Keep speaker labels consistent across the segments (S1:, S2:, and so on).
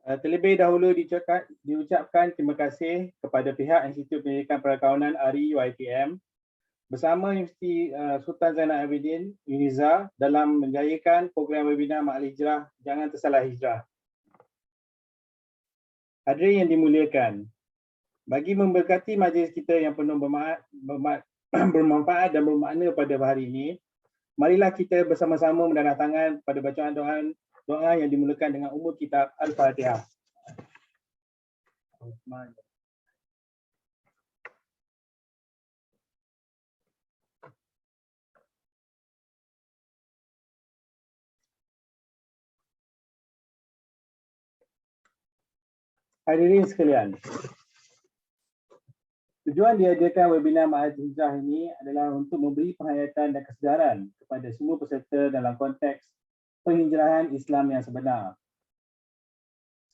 S1: Terlebih dahulu diucapkan terima kasih kepada pihak Institut Pendidikan Perakawanan ARI UiTM bersama Universiti Sultan Zainal Abidin UNIZA dalam menjayakan program webinar Ma'al Hijrah Jangan Tersalah Hijrah. Hadirin yang dimuliakan, bagi memberkati majlis kita yang penuh bermanfaat dan bermakna pada hari ini, marilah kita bersama-sama menandatanggan pada bacaan doa yang dimulakan dengan umur kitab Al-Fatihah. Hadirin sekalian, tujuan diadakan webinar Ma'al Hijrah ini adalah untuk memberi penghayatan dan kesedaran kepada semua peserta dalam konteks penghijrahan Islam yang sebenar.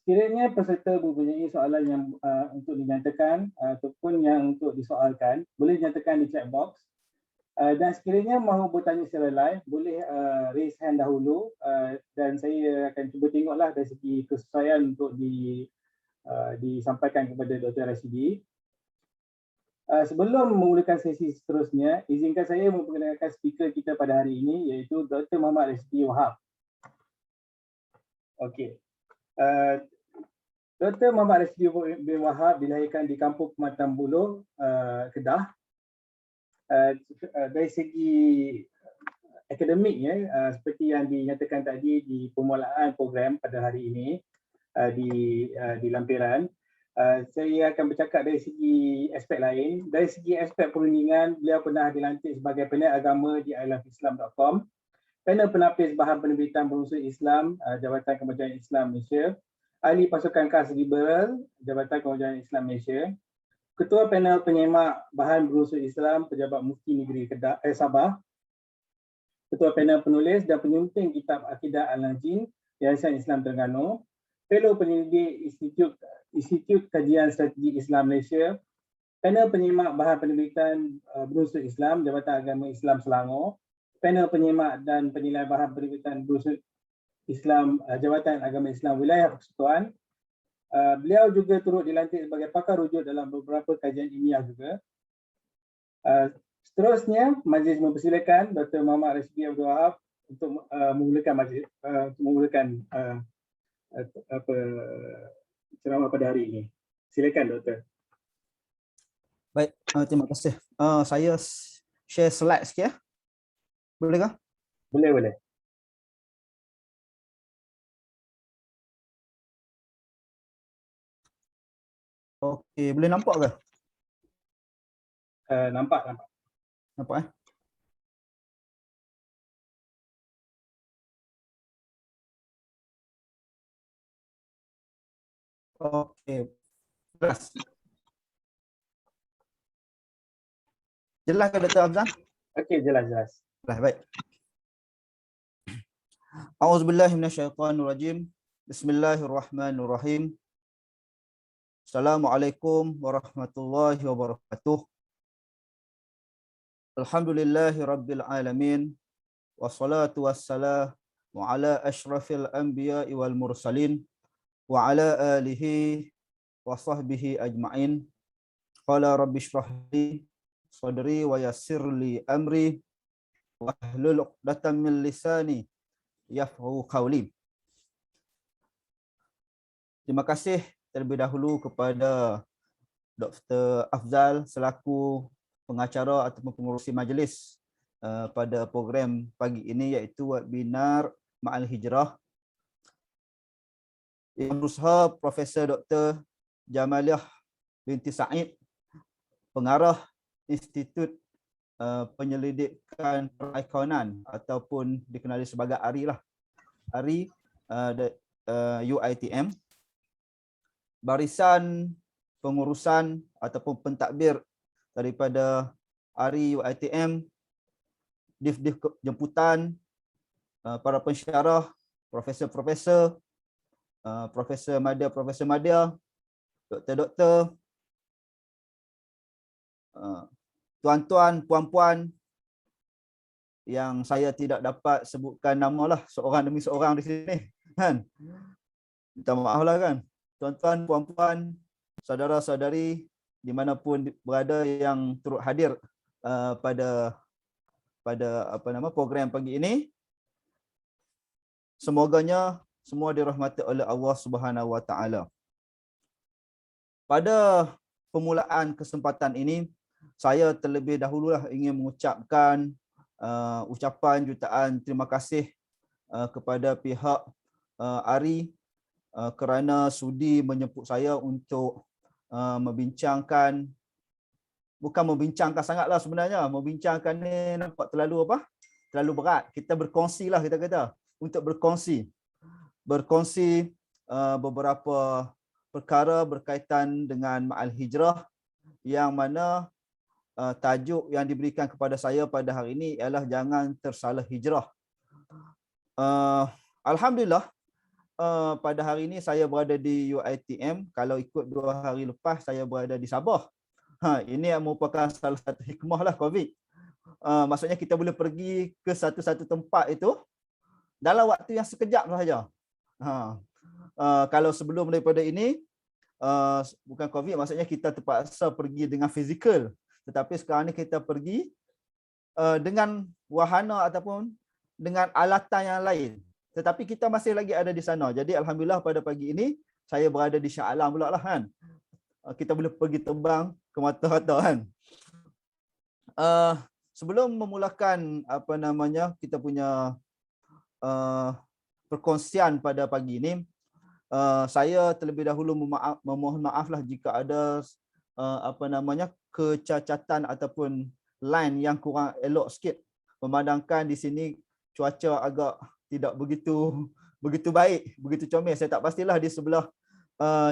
S1: Sekiranya peserta mempunyai soalan yang untuk dinyatakan ataupun yang untuk disoalkan, boleh dinyatakan di chat box. Dan sekiranya mahu bertanya secara live, boleh raise hand dahulu dan saya akan cuba tengoklah dari segi kesesuaian untuk disampaikan kepada Dr. Rashidi. Sebelum memulakan sesi seterusnya, izinkan saya memperkenalkan speaker kita pada hari ini, iaitu Dr. Muhammad Rashidi Wahab. Okey. Dr. Muhammad Rashidi bin Wahab dilahirkan di Kampung Pematang Buluh, Kedah. Dari segi akademiknya, seperti yang dinyatakan tadi di permulaan program pada hari ini di lampiran, saya akan bercakap dari segi aspek lain. Dari segi aspek perundingan, beliau pernah dilantik sebagai panel agama di iloveislam.com, panel penapis bahan penerbitan berunsur Islam, Jabatan Kemajuan Islam Malaysia, ahli pasukan khas liberal, Jabatan Kemajuan Islam Malaysia, ketua panel penyemak bahan berunsur Islam, Pejabat Mufti Negeri Sabah, ketua panel penulis dan penyunting kitab Akidah Al-Najin, Yayasan Islam Terengganu, fellow penyelidik Institut Kajian Strategi Islam Malaysia, panel penyemak bahan penerbitan berunsur Islam, Jabatan Agama Islam Selangor, panel penyemak dan penilai bahan penerbitan berunsur Islam, Jabatan Agama Islam Wilayah Persekutuan. Beliau juga turut dilantik sebagai pakar rujuk dalam beberapa kajian ilmiah juga. Seterusnya, majlis mempersilakan Dr. Muhammad Rashidi Abdul Wahab untuk memulakan majlis, ceramah pada hari ini. Silakan, Doktor.
S2: Baik, terima kasih. Saya share slide sikit ya. Bolehkah?
S1: Boleh, boleh.
S2: Okey, boleh nampak ke?
S1: Nampak.
S2: Nampak eh? Okey. Jelas. Jelas ke Dr. Afzal?
S1: Okey, jelas.
S2: Jelas, baik. A'udzubillahi minasyaitonirrajim. Bismillahirrahmanirrahim. Assalamualaikum warahmatullahi wabarakatuh. Alhamdulillahi rabbil alamin. Wassalatu wassalamu ala asyrafil anbiya'i wal mursalin wa ala alihi wa sahbihi ajma'in. Qala rabbi shrah li sadri wa yassir li amri wahlul 'uqdatam min lisani yafqahu qawli. Terima kasih terlebih dahulu kepada Dr. Afzal selaku pengacara ataupun pengurusi majlis pada program pagi ini, iaitu webinar Ma'al Hijrah. Yang berusaha Profesor Dr. Jamaliah binti Said, pengarah Institut Penyelidikan Perikawanan ataupun dikenali sebagai ARI lah. ARI UiTM. Barisan pengurusan ataupun pentadbir daripada ARI UiTM, div jemputan, para pensyarah, profesor-profesor, Profesor Madya, doktor-doktor, tuan-tuan, puan-puan yang saya tidak dapat sebutkan nama lah seorang demi seorang di sini, kan? Minta maaf lah kan. Tuan-tuan, puan-puan, saudara-saudari dimanapun berada yang turut hadir pada program pagi ini. Semoganya semua dirahmati oleh Allah Subhanahu Wa Taala. Pada permulaan kesempatan ini, saya terlebih dahululah ingin mengucapkan ucapan jutaan terima kasih kepada pihak ARI kerana sudi menjemput saya untuk membincangkan, bukan membincangkan sangatlah sebenarnya, membincangkan ni nampak terlalu terlalu berat. Kita berkongsi lah, kita kata, untuk berkongsi beberapa perkara berkaitan dengan Ma'al Hijrah, yang mana tajuk yang diberikan kepada saya pada hari ini ialah jangan tersalah hijrah. Alhamdulillah, pada hari ini saya berada di UiTM. Kalau ikut 2 hari lepas saya berada di Sabah. Ini merupakan salah satu hikmah lah COVID. Maksudnya kita boleh pergi ke satu-satu tempat itu dalam waktu yang sekejap sahaja. Kalau sebelum daripada ini, bukan COVID, maksudnya kita terpaksa pergi dengan fizikal. Tetapi sekarang ni kita pergi dengan wahana ataupun dengan alatan yang lain. Tetapi kita masih lagi ada di sana. Jadi alhamdulillah pada pagi ini saya berada di Shah Alam pula lah kan. Kita boleh pergi terbang ke mata-mata kan. Sebelum memulakan kita punya perkongsian pada pagi ini, saya terlebih dahulu memohon maaflah jika ada kecacatan ataupun line yang kurang elok sikit, memandangkan di sini cuaca agak tidak begitu baik, begitu comel. Saya tak pastilah di sebelah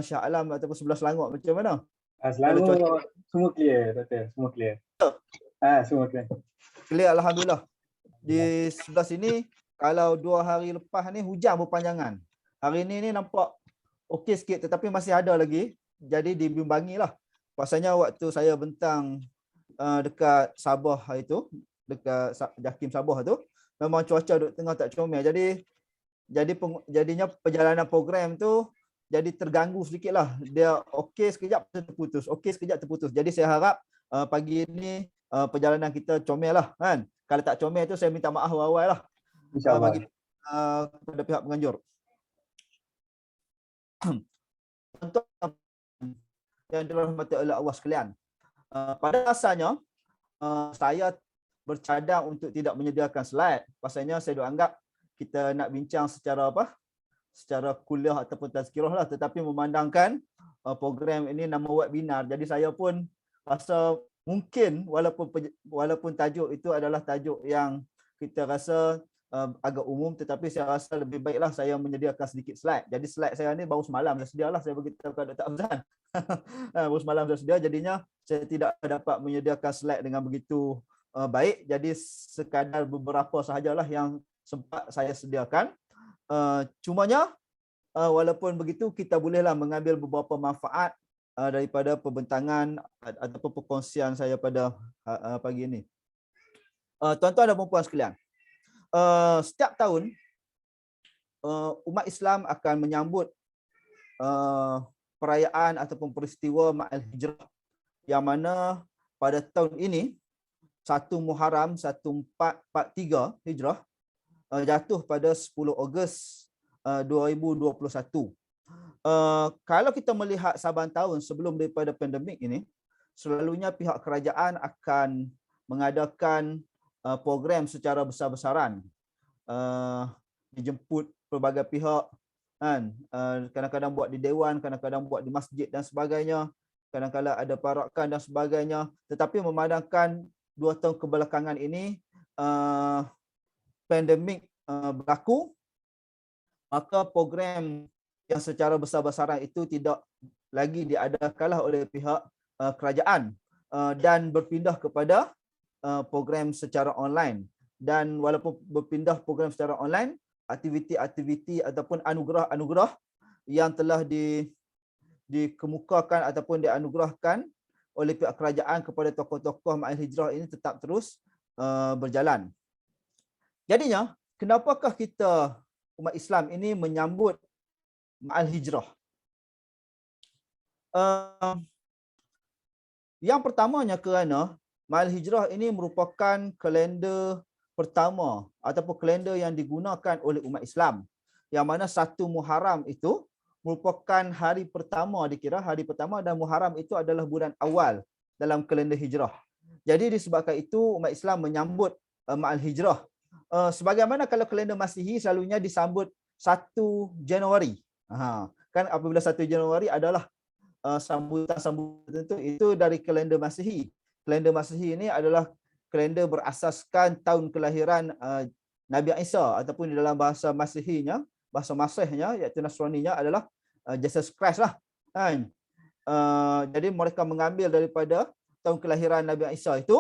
S2: Shah Alam ataupun sebelah Selangor macam mana.
S1: Selangor semua clear, Doktor, semua clear. Semua clear.
S2: Clear alhamdulillah. Di sebelah sini kalau 2 hari lepas ni hujan berpanjangan. Hari ini ni nampak okey sikit tetapi masih ada lagi. Jadi dibimbangilah. Pasalnya waktu saya bentang dekat Sabah itu, dekat Jakim Sabah tu, memang cuaca duk tengah tak comel. Jadinya perjalanan program tu jadi terganggu sedikitlah. Dia okey sekejap terputus, okey sekejap terputus. Jadi saya harap pagi ini perjalanan kita comel lah kan. Kalau tak comel tu saya minta maaf awal-awal lah.
S1: InsyaAllah.
S2: Bagi kepada pihak penganjur. Tuan-tuan yang dirahmati oleh Allah sekalian, pada asalnya saya bercadang untuk tidak menyediakan slide. Pasalnya saya anggap kita nak bincang secara kuliah ataupun tazkirah lah, tetapi memandangkan program ini nama webinar, jadi saya pun rasa mungkin walaupun tajuk itu adalah tajuk yang kita rasa agak umum, tetapi saya rasa lebih baiklah saya menyediakan sedikit slide. Jadi slide saya ni baru semalam saya sedialah, saya beritahu kepada Dr. Afzan. Baru semalam saya sedia, jadinya saya tidak dapat menyediakan slide dengan begitu baik. Jadi sekadar beberapa sahajalah yang sempat saya sediakan. Cumanya walaupun begitu kita bolehlah mengambil beberapa manfaat daripada pembentangan ataupun perkongsian saya pada pagi ini. Tuan-tuan dan puan-puan sekalian, setiap tahun umat Islam akan menyambut perayaan ataupun peristiwa Ma'al Hijrah, yang mana pada tahun ini 1 Muharram 1443 Hijrah jatuh pada 10 Ogos 2021. Kalau kita melihat saban tahun sebelum daripada pandemik ini, selalunya pihak kerajaan akan mengadakan program secara besar-besaran, dijemput pelbagai pihak kan, kadang-kadang buat di dewan, kadang-kadang buat di masjid dan sebagainya, kadang-kadang ada parakan dan sebagainya. Tetapi memandangkan 2 tahun kebelakangan ini pandemik berlaku, maka program yang secara besar-besaran itu tidak lagi diadakanlah oleh pihak kerajaan dan berpindah kepada program secara online. Dan walaupun berpindah program secara online, aktiviti-aktiviti ataupun anugerah-anugerah yang telah dikemukakan ataupun dianugerahkan oleh pihak kerajaan kepada tokoh-tokoh Ma'al Hijrah ini tetap terus berjalan. Jadinya, kenapakah kita umat Islam ini menyambut ma'al hijrah. Yang pertamanya kerana ma'al hijrah ini merupakan kalender pertama ataupun kalender yang digunakan oleh umat Islam. Yang mana 1 Muharram itu merupakan hari pertama dikira hari pertama, dan Muharram itu adalah bulan awal dalam kalender hijrah. Jadi disebabkan itu umat Islam menyambut ma'al hijrah. Sebagaimana kalau kalender Masihi selalunya disambut 1 Januari. Kan apabila 1 Januari adalah sambutan-sambutan itu dari kalender Masihi. Kalender Masihi ini adalah kalender berasaskan tahun kelahiran Nabi Isa, ataupun di dalam bahasa Masihinya, bahasa Masihnya iaitu Nasraninya adalah Jesus Christ lah. Kan? Jadi mereka mengambil daripada tahun kelahiran Nabi Isa itu,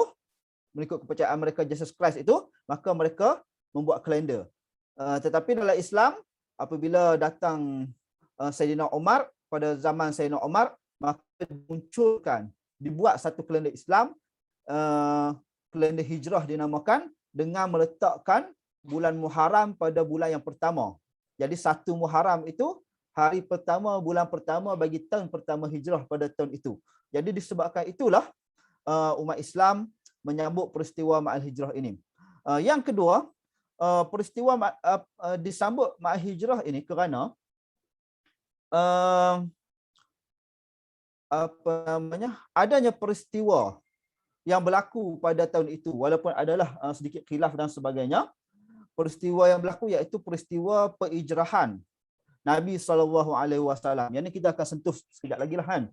S2: mengikut kepercayaan mereka Jesus Christ itu, maka mereka membuat kalender. Tetapi dalam Islam, apabila datang Sayyidina Umar, pada zaman Sayyidina Umar, maka dibuat satu kalender Islam, kalender hijrah dinamakan, dengan meletakkan bulan Muharram pada bulan yang pertama. Jadi 1 Muharram itu hari pertama, bulan pertama bagi tahun pertama hijrah pada tahun itu. Jadi disebabkan itulah umat Islam menyambut peristiwa ma'al hijrah ini. Yang kedua, peristiwa disambut ma'al hijrah ini kerana adanya peristiwa yang berlaku pada tahun itu, walaupun adalah sedikit khilaf dan sebagainya. Peristiwa yang berlaku iaitu peristiwa peijrahan Nabi SAW. Yang ini kita akan sentuh sekejap lagi lah kan.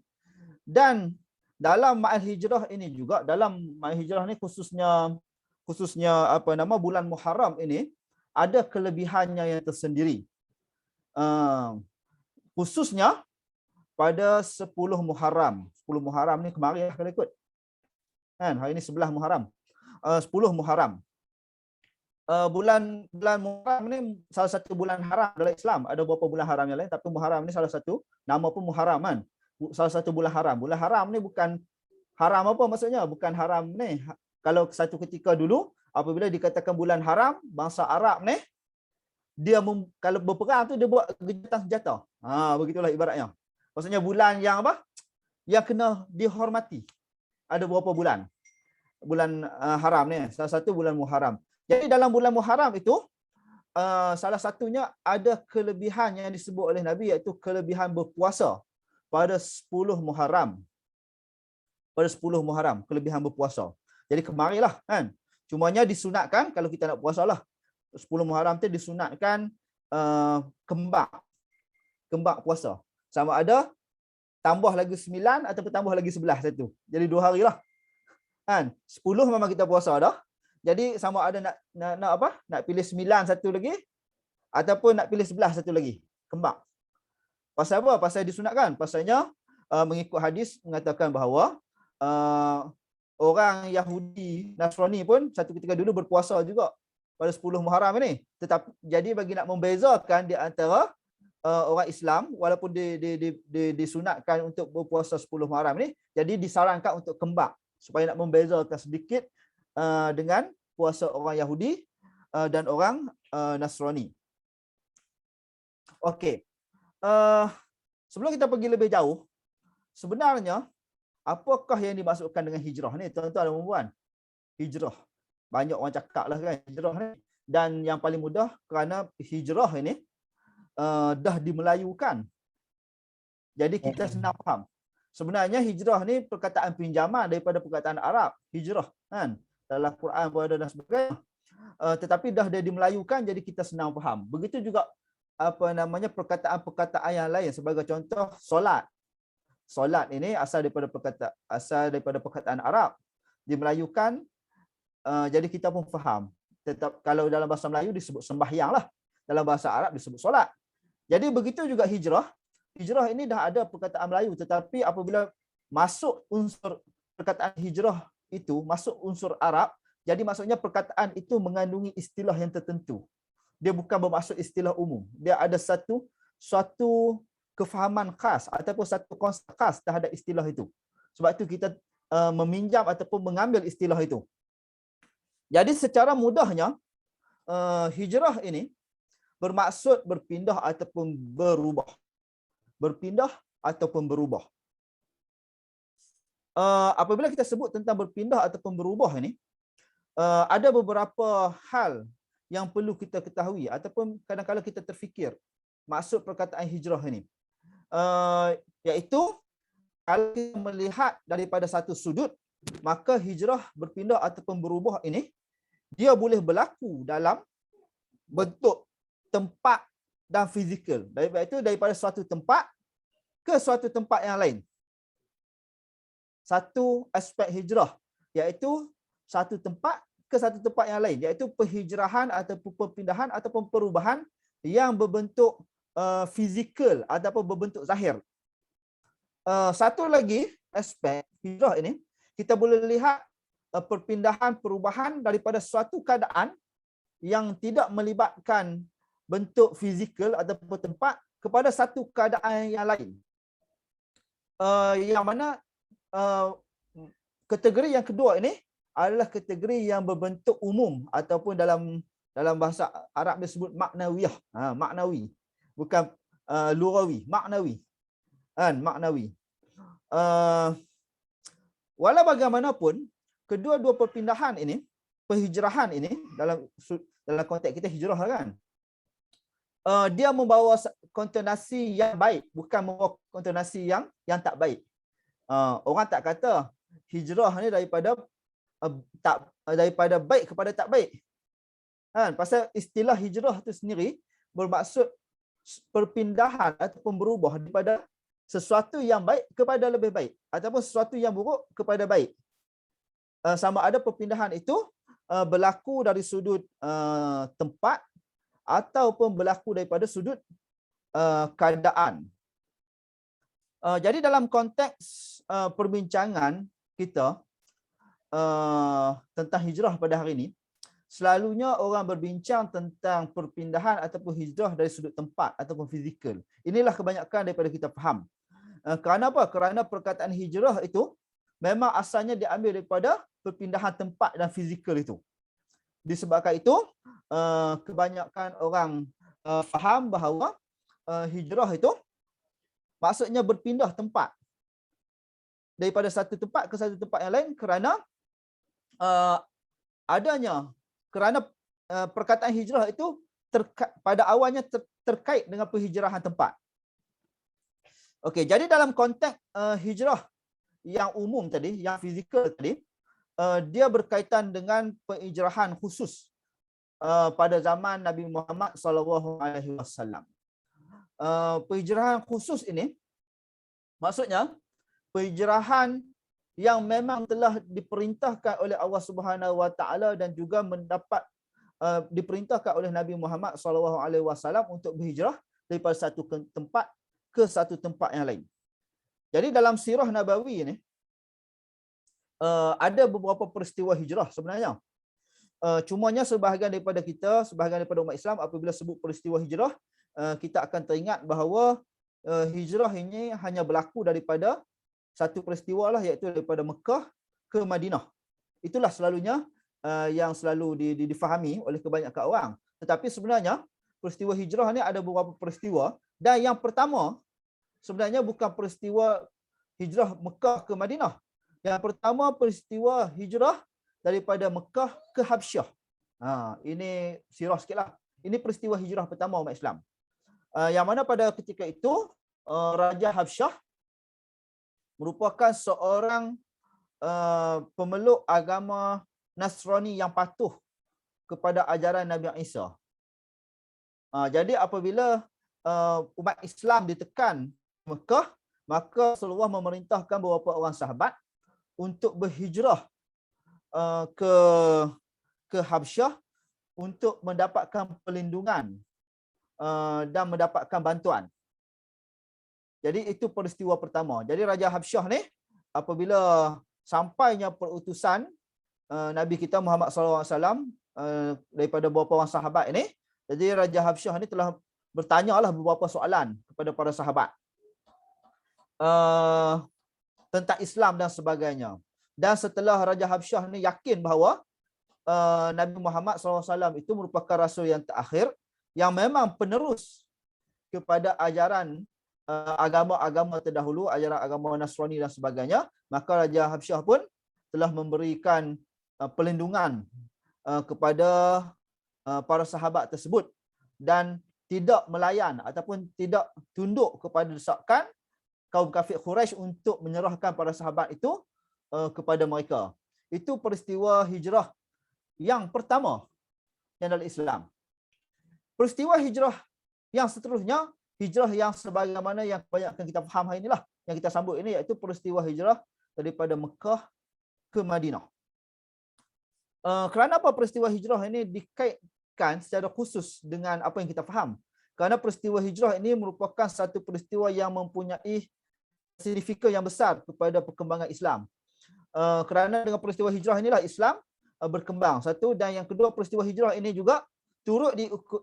S2: Dan dalam ma'al hijrah ini juga, dalam ma'al hijrah ini khususnya bulan Muharram ini ada kelebihannya yang tersendiri. Khususnya pada 10 Muharram. 10 Muharram ni kemarin lah kalau ikut. Kan, hari ini 11 Muharram. 10 Muharram. Bulan Muharram ni salah satu bulan haram dalam Islam. Ada beberapa bulan haram yang lain, tapi Muharram ni salah satu. Nama pun Muharram kan. Salah satu bulan haram. Bulan haram ni bukan haram apa maksudnya? Bukan haram ni. Kalau satu ketika dulu, apabila dikatakan bulan haram, bangsa Arab ni, dia kalau berperang tu dia buat gencatan senjata. Begitulah ibaratnya. Maksudnya bulan yang apa? Yang kena dihormati. Ada beberapa bulan. Bulan haram ni. Salah satu bulan Muharram. Jadi dalam bulan Muharram itu, salah satunya ada kelebihan yang disebut oleh Nabi, iaitu kelebihan berpuasa pada 10 Muharram. Pada 10 Muharram, kelebihan berpuasa. Jadi kemarilah kan. Cumanya disunatkan, kalau kita nak puasa lah, 10 Muharram tu disunatkan kembak puasa. Sama ada tambah lagi 9 ataupun tambah lagi 11 satu. Jadi 2 hari lah. Kan? 10 memang kita puasa dah. Jadi sama ada nak apa? Nak pilih 9 satu lagi ataupun nak pilih 11 satu lagi. Kembang. Pasal apa? Pasal disunatkan. Pasalnya mengikut hadis mengatakan bahawa orang Yahudi Nasrani pun satu ketika dulu berpuasa juga pada 10 Muharram ini. Tetapi jadi bagi nak membezakan di antara orang Islam, walaupun disunatkan untuk berpuasa 10 Muharram ini, jadi disarankan untuk kembang supaya nak membezakan sedikit dengan puasa orang Yahudi dan orang Nasrani. Okey. Sebelum kita pergi lebih jauh, sebenarnya apakah yang dimaksudkan dengan hijrah ni, tuan-tuan dan puan? Hijrah. Banyak orang cakap lah kan hijrah ni. Dan yang paling mudah kerana hijrah ini dah dimelayukan. Jadi kita senang faham. Sebenarnya hijrah ni perkataan pinjaman daripada perkataan Arab. Hijrah kan. Dalam Quran pun ada dan sebagainya. Tetapi dah dia dimelayukan, jadi kita senang faham. Begitu juga perkataan-perkataan yang lain. Sebagai contoh, solat. Solat ini asal daripada perkataan Arab. Dimelayukan, jadi kita pun faham. Tetap kalau dalam bahasa Melayu disebut sembahyang lah. Dalam bahasa Arab disebut solat. Jadi begitu juga hijrah. Hijrah ini dah ada perkataan Melayu, tetapi apabila masuk unsur perkataan hijrah itu, masuk unsur Arab, jadi maksudnya perkataan itu mengandungi istilah yang tertentu. Dia bukan bermaksud istilah umum. Dia ada suatu kefahaman khas ataupun satu konsep khas terhadap istilah itu. Sebab itu kita meminjam ataupun mengambil istilah itu. Jadi secara mudahnya, hijrah ini bermaksud berpindah ataupun berubah. berpindah ataupun berubah. Apabila kita sebut tentang berpindah ataupun berubah ini, ada beberapa hal yang perlu kita ketahui ataupun kadang-kadang kita terfikir maksud perkataan hijrah ini. Iaitu kalau kita melihat daripada satu sudut, maka hijrah berpindah ataupun berubah ini dia boleh berlaku dalam bentuk tempat dan fizikal. Daripada suatu tempat ke suatu tempat yang lain. Satu aspek hijrah iaitu satu tempat ke satu tempat yang lain, iaitu penghijrahan ataupun perpindahan ataupun perubahan yang berbentuk fizikal ataupun berbentuk zahir. Satu lagi aspek hijrah ini, kita boleh lihat perpindahan perubahan daripada suatu keadaan yang tidak melibatkan bentuk fizikal ataupun tempat kepada satu keadaan yang lain. Yang mana kategori yang kedua ini adalah kategori yang berbentuk umum ataupun dalam bahasa Arab disebut maknawiyah. Maknawi. Bukan lughawi, maknawi. Maknawi. Walau bagaimanapun, kedua-dua perpindahan ini, penghijrahan ini dalam konteks kita hijrah kan. Dia membawa konotasi yang baik, bukan membawa konotasi yang tak baik. Orang tak kata hijrah ni daripada baik kepada tak baik. Pasal istilah hijrah tu sendiri bermaksud perpindahan ataupun berubah daripada sesuatu yang baik kepada lebih baik ataupun sesuatu yang buruk kepada baik. Sama ada perpindahan itu berlaku dari sudut tempat ataupun berlaku daripada sudut keadaan. Jadi dalam konteks perbincangan kita tentang hijrah pada hari ini, selalunya orang berbincang tentang perpindahan ataupun hijrah dari sudut tempat ataupun fizikal. Inilah kebanyakan daripada kita faham. Kerana apa? Kerana perkataan hijrah itu memang asalnya diambil daripada perpindahan tempat dan fizikal itu. Disebabkan itu, kebanyakan orang faham bahawa hijrah itu maksudnya berpindah tempat daripada satu tempat ke satu tempat yang lain kerana perkataan hijrah itu pada awalnya terkait dengan penghijrahan tempat. Okey, jadi dalam konteks hijrah yang umum tadi, yang fizikal tadi, dia berkaitan dengan penghijrahan khusus pada zaman Nabi Muhammad SAW. Penghijrahan khusus ini maksudnya penghijrahan yang memang telah diperintahkan oleh Allah Subhanahu Wa Taala dan juga diperintahkan oleh Nabi Muhammad SAW untuk berhijrah daripada satu tempat ke satu tempat yang lain. Jadi dalam sirah Nabawi ini ada beberapa peristiwa hijrah sebenarnya. Cumanya sebahagian daripada umat Islam apabila sebut peristiwa hijrah, kita akan teringat bahawa hijrah ini hanya berlaku daripada satu peristiwa lah, iaitu daripada Mekah ke Madinah. Itulah selalunya yang selalu difahami oleh kebanyakan orang. Tetapi sebenarnya peristiwa hijrah ni ada beberapa peristiwa, dan yang pertama sebenarnya bukan peristiwa hijrah Mekah ke Madinah. Yang pertama peristiwa hijrah daripada Mekah ke Habsyah. Ini sirah sikitlah. Ini peristiwa hijrah pertama umat Islam. Yang mana pada ketika itu Raja Habsyah merupakan seorang pemeluk agama Nasrani yang patuh kepada ajaran Nabi Isa. Jadi apabila umat Islam ditekan Mekah, maka Rasulullah memerintahkan beberapa orang sahabat untuk berhijrah ke Habsyah untuk mendapatkan perlindungan dan mendapatkan bantuan. Jadi itu peristiwa pertama. Jadi Raja Habsyah ni apabila sampainya perutusan Nabi kita Muhammad SAW daripada beberapa orang sahabat ini, jadi Raja Habsyah ni telah bertanyalah beberapa soalan kepada para sahabat tentang Islam dan sebagainya. Dan setelah Raja Habsyah ni yakin bahawa Nabi Muhammad SAW itu merupakan rasul yang terakhir yang memang penerus kepada ajaran agama-agama terdahulu, ajaran agama Nasrani dan sebagainya, maka Raja Habsyah pun telah memberikan perlindungan kepada para sahabat tersebut dan tidak melayan ataupun tidak tunduk kepada desakan kaum kafir Quraisy untuk menyerahkan para sahabat itu kepada mereka. Itu peristiwa hijrah yang pertama yang dalam Islam. Peristiwa hijrah yang seterusnya, hijrah yang sebagaimana yang kebanyakan kita faham hari inilah, yang kita sambut ini, iaitu peristiwa hijrah daripada Mekah ke Madinah. Kerana apa peristiwa hijrah ini dikaitkan secara khusus dengan apa yang kita faham? Kerana peristiwa hijrah ini merupakan satu peristiwa yang mempunyai signifikan yang besar kepada perkembangan Islam. Kerana dengan peristiwa hijrah inilah Islam berkembang. Satu, dan yang kedua, peristiwa hijrah ini juga turut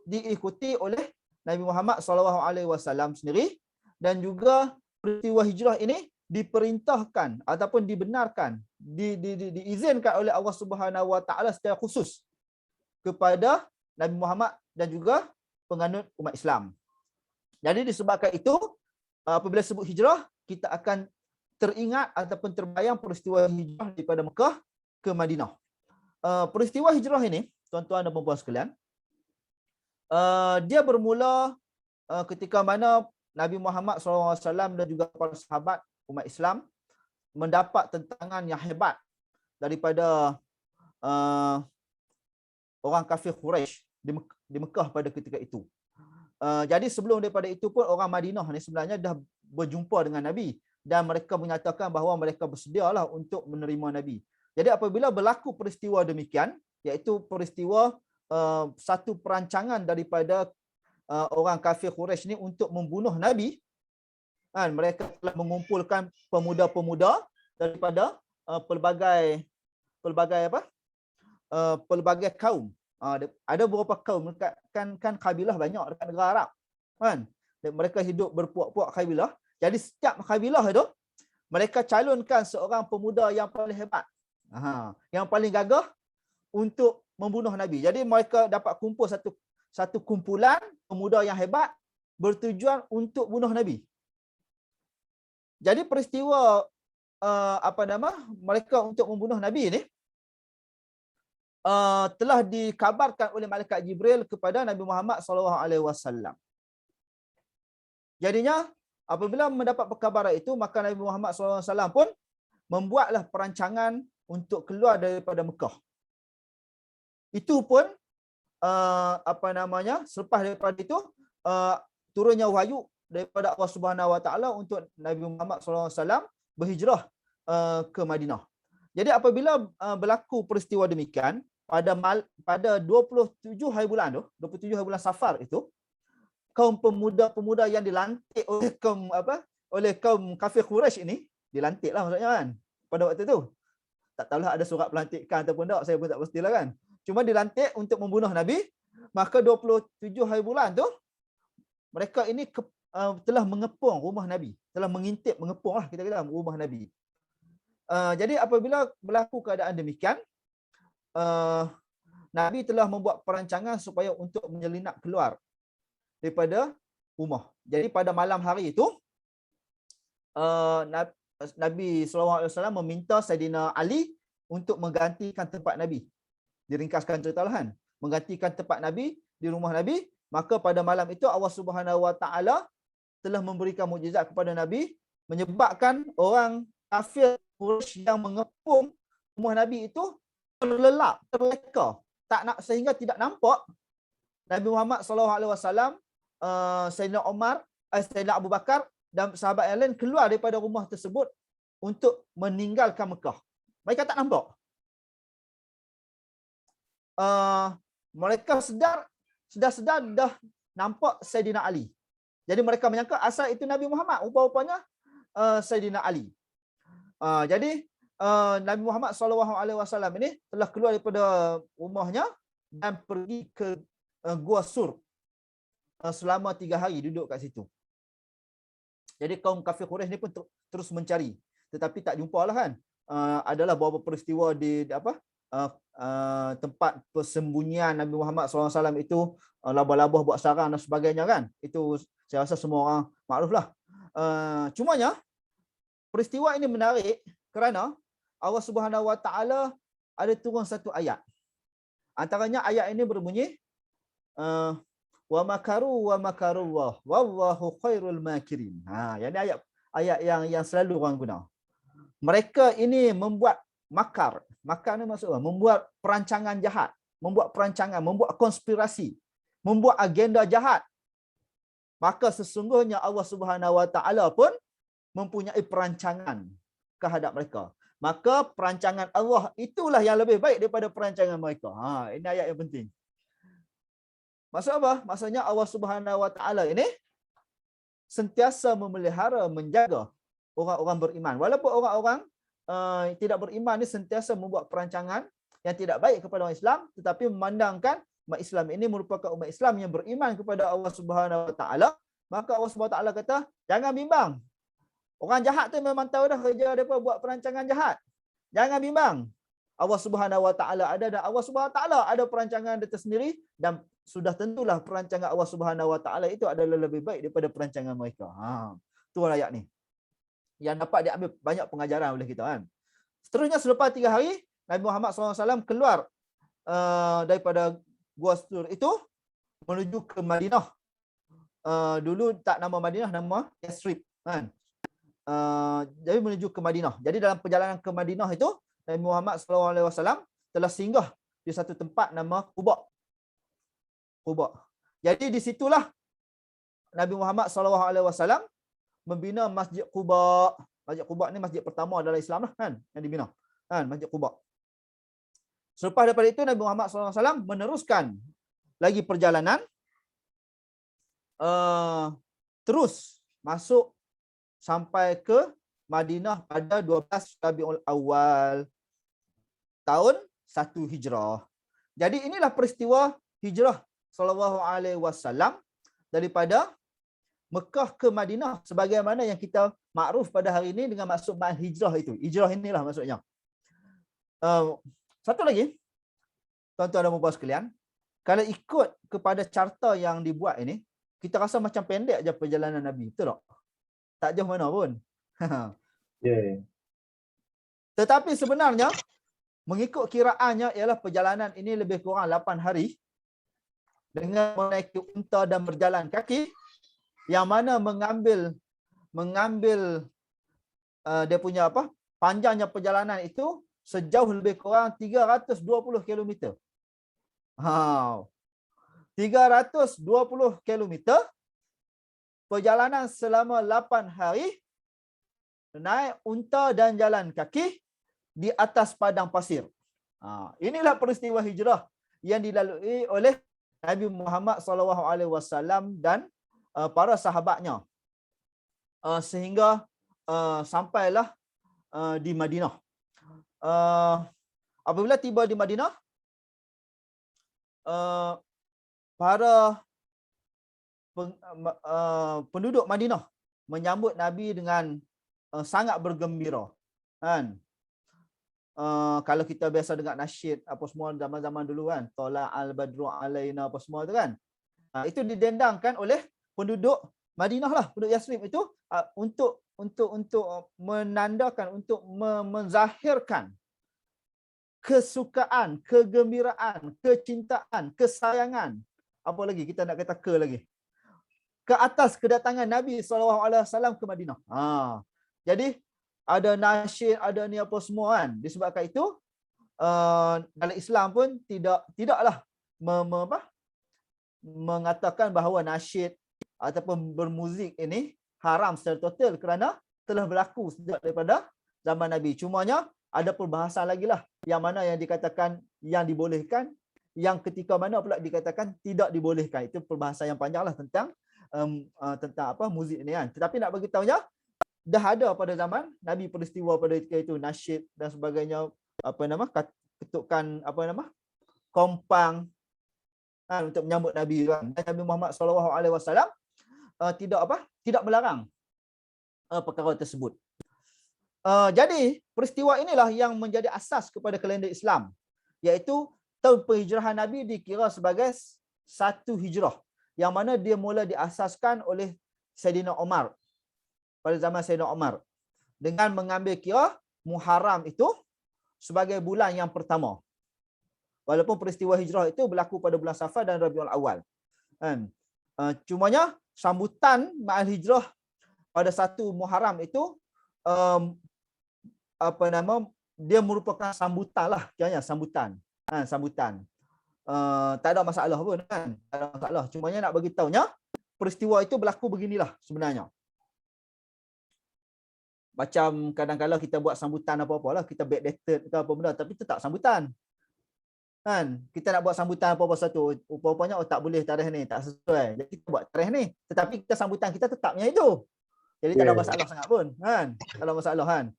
S2: diikuti oleh Nabi Muhammad SAW sendiri, dan juga peristiwa hijrah ini diperintahkan ataupun dibenarkan, diizinkan oleh Allah Subhanahu Wa Taala secara khusus kepada Nabi Muhammad dan juga penganut umat Islam. Jadi disebabkan itu, apabila sebut hijrah, kita akan teringat ataupun terbayang peristiwa hijrah daripada Mekah ke Madinah. Peristiwa hijrah ini, tuan-tuan dan puan-puan sekalian, dia bermula ketika mana Nabi Muhammad SAW dan juga para sahabat umat Islam mendapat tentangan yang hebat daripada orang kafir Quraisy di Mekah pada ketika itu. Jadi sebelum daripada itu pun orang Madinah ni sebenarnya dah berjumpa dengan Nabi dan mereka menyatakan bahawa mereka bersedialah untuk menerima Nabi. Jadi apabila berlaku peristiwa demikian, iaitu peristiwa satu perancangan daripada orang kafir Quraisy ni untuk membunuh Nabi, kan, mereka telah mengumpulkan pemuda-pemuda daripada pelbagai kaum. Ada beberapa kaum, kan kabilah banyak dekat negara Arab, kan. Dan mereka hidup berpuak-puak kabilah. Jadi setiap kabilah itu mereka calonkan seorang pemuda yang paling hebat, yang paling gagah untuk membunuh Nabi. Jadi mereka dapat kumpul satu kumpulan pemuda yang hebat bertujuan untuk bunuh Nabi. Jadi peristiwa mereka untuk membunuh Nabi ini telah dikabarkan oleh malaikat Jibril kepada Nabi Muhammad SAW. Jadinya apabila mendapat perkabaran itu, maka Nabi Muhammad SAW pun membuatlah perancangan untuk keluar daripada Mekah. Itu pun selepas daripada itu turunnya wahyu daripada Allah Subhanahu Wa Taala untuk Nabi Muhammad SAW berhijrah ke Madinah. Jadi apabila berlaku peristiwa demikian pada 27 hari bulan 27 hari bulan Safar itu, kaum pemuda-pemuda yang dilantik oleh kaum kafir Quraisy ini, dilantiklah maksudnya kan pada waktu itu. Tak tahulah ada surat pelantikan ataupun tak, saya pun tak pastilah kan. Cuma dilantik untuk membunuh Nabi. Maka 27 hari bulan tu mereka ini telah mengepung rumah Nabi, telah mengintip, mengepunglah kita kata rumah Nabi. Jadi apabila berlaku keadaan demikian, Nabi telah membuat perancangan supaya untuk menyelinap keluar daripada rumah. Jadi pada malam hari itu Nabi SAW meminta Saidina Ali untuk menggantikan tempat Nabi. Diringkaskan cerita lah kan, menggantikan tempat Nabi di rumah Nabi. Maka pada malam itu Allah Subhanahu Wa Taala telah memberikan mukjizat kepada Nabi, menyebabkan orang kafir Quraisy yang mengepung rumah Nabi itu terlelap, terleka, sehingga tidak nampak Nabi Muhammad SAW, Saidina Umar, Saidina Abu Bakar dan sahabat yang lain keluar daripada rumah tersebut untuk meninggalkan Mekah. Mereka tak nampak. Mereka sedar dah nampak Saidina Ali. Jadi mereka menyangka asal itu Nabi Muhammad, rupa-rupanya Saidina Ali. Jadi Nabi Muhammad SAW ini telah keluar daripada rumahnya dan pergi ke Gua Sur selama 3 hari duduk kat situ. Jadi kaum kafir Quraisy ni pun terus mencari, tetapi tak jumpalah kan. Adalah beberapa peristiwa di tempat persembunyian Nabi Muhammad SAW itu, labah-labah buat sarang dan sebagainya kan. Itu saya rasa semua orang maklumlah. Cumanya peristiwa ini menarik kerana Allah Subhanahu Wa Taala ada turun satu ayat. Antaranya ayat ini berbunyi wa makaru wa makarullah wallahu khairul makirin. Yang ni ayat yang selalu orang guna. Mereka ini membuat makar. Makar ni maksud apa? Membuat perancangan jahat, membuat perancangan, membuat konspirasi, membuat agenda jahat. Maka sesungguhnya Allah Subhanahu Wa Taala pun mempunyai perancangan kehadap mereka. Maka perancangan Allah itulah yang lebih baik daripada perancangan mereka. Ini ayat yang penting. Maksud apa? Maksudnya Allah Subhanahu Wa Taala ini sentiasa memelihara, menjaga orang-orang beriman. Walaupun orang-orang tidak beriman ni sentiasa membuat perancangan yang tidak baik kepada orang Islam, tetapi memandangkan umat Islam ini merupakan umat Islam yang beriman kepada Allah Subhanahu Wa Taala, maka Allah Subhanahu Wa Taala kata, jangan bimbang. Orang jahat tu memang tahu dah kerja mereka buat perancangan jahat. Jangan bimbang. Allah Subhanahu Wa Taala ada dan Allah Subhanahu Wa Taala ada perancangan dia tersendiri dan sudah tentulah perancangan Allah Subhanahu Wa Taala itu adalah lebih baik daripada perancangan mereka. Tu ayat ni. Yang dapat diambil banyak pengajaran oleh kita kan. Seterusnya selepas 3 hari Nabi Muhammad SAW keluar daripada Gua Sur itu menuju ke Madinah. Dulu tak nama Madinah, nama Yathrib kan. Jadi menuju ke Madinah. Jadi dalam perjalanan ke Madinah itu Nabi Muhammad SAW telah singgah di satu tempat nama Quba. Jadi di situlah Nabi Muhammad SAW membina Masjid Quba. Masjid Quba ni masjid pertama dalam Islam lah kan yang dibina. Kan Masjid Quba. Selepas daripada itu Nabi Muhammad SAW meneruskan lagi perjalanan terus masuk sampai ke Madinah pada 12 Rabiul Awal tahun 1 Hijrah. Jadi inilah peristiwa hijrah sallallahu alaihi wasallam daripada Mekah ke Madinah sebagaimana yang kita makruf pada hari ini dengan maksud hijrah itu. Hijrah inilah maksudnya. Satu lagi, tuan-tuan dan puan-puan sekalian, kalau ikut kepada carta yang dibuat ini, kita rasa macam pendek je perjalanan Nabi. Betul tak? Tak jauh mana pun.
S1: Yeah.
S2: Tetapi sebenarnya, mengikut kiraannya ialah perjalanan ini lebih kurang 8 hari dengan menaiki unta dan berjalan kaki, yang mana mengambil dia punya panjangnya perjalanan itu sejauh lebih kurang 320 km. 320 km perjalanan selama 8 hari naik unta dan jalan kaki di atas padang pasir. Inilah peristiwa hijrah yang dilalui oleh Nabi Muhammad SAW dan para sahabatnya sehingga sampailah di Madinah. Apabila tiba di Madinah, para penduduk Madinah menyambut Nabi dengan sangat bergembira. Kan? Kalau kita biasa dengar nasyid apa semua zaman-zaman dulu kan, Tala al-Badru alaina apa semua tu kan. Itu didendangkan oleh penduduk Madinah lah, penduduk Yathrib itu untuk menandakan, untuk menzahirkan kesukaan, kegembiraan, kecintaan, kesayangan. Apa lagi kita nak kata lagi? Ke atas kedatangan Nabi SAW ke Madinah. Jadi ada nasyid, ada ni apa semua kan. Disebabkan itu dalam Islam pun tidaklah mengatakan bahawa nasyid ataupun bermuzik ini haram secara total kerana telah berlaku sejak daripada zaman Nabi. Cumanya ada perbahasan lagi lah yang mana yang dikatakan yang dibolehkan, yang ketika mana pula dikatakan tidak dibolehkan. Itu perbahasan yang panjang lah tentang muzik ni kan. Tetapi nak bagi tahunya, dah ada pada zaman Nabi peristiwa pada ketika itu, nasyid dan sebagainya, ketukan kompang untuk menyambut Nabi kan. Dan Nabi Muhammad SAW tidak melarang perkara tersebut. Jadi peristiwa inilah yang menjadi asas kepada kalender Islam, iaitu tahun penghijrahan Nabi dikira sebagai 1 hijrah, yang mana dia mula diasaskan oleh Saidina Umar pada zaman Sayyidina Umar dengan mengambil kira Muharram itu sebagai bulan yang pertama. Walaupun peristiwa hijrah itu berlaku pada bulan Safar dan Rabiul Awal. Kan? Cumanya sambutan ma'al hijrah pada 1 Muharram itu dia merupakan sambutan lah, kiranya sambutan. Sambutan. Tak ada masalah pun kan. Tak ada masalah. Cumanya nak bagi tahunya peristiwa itu berlaku beginilah sebenarnya. Macam kadang-kadang kita buat sambutan apa-apalah, kita backdated ke apa benda, tapi tetap sambutan. Kan? Kita nak buat sambutan apa-apa satu, rupanya tak boleh tarikh ni, tak sesuai. Jadi kita buat tarikh ni, tetapi kita sambutan kita tetapnya itu. Jadi tak ada masalah sangat pun, kan? Tak ada masalah kan.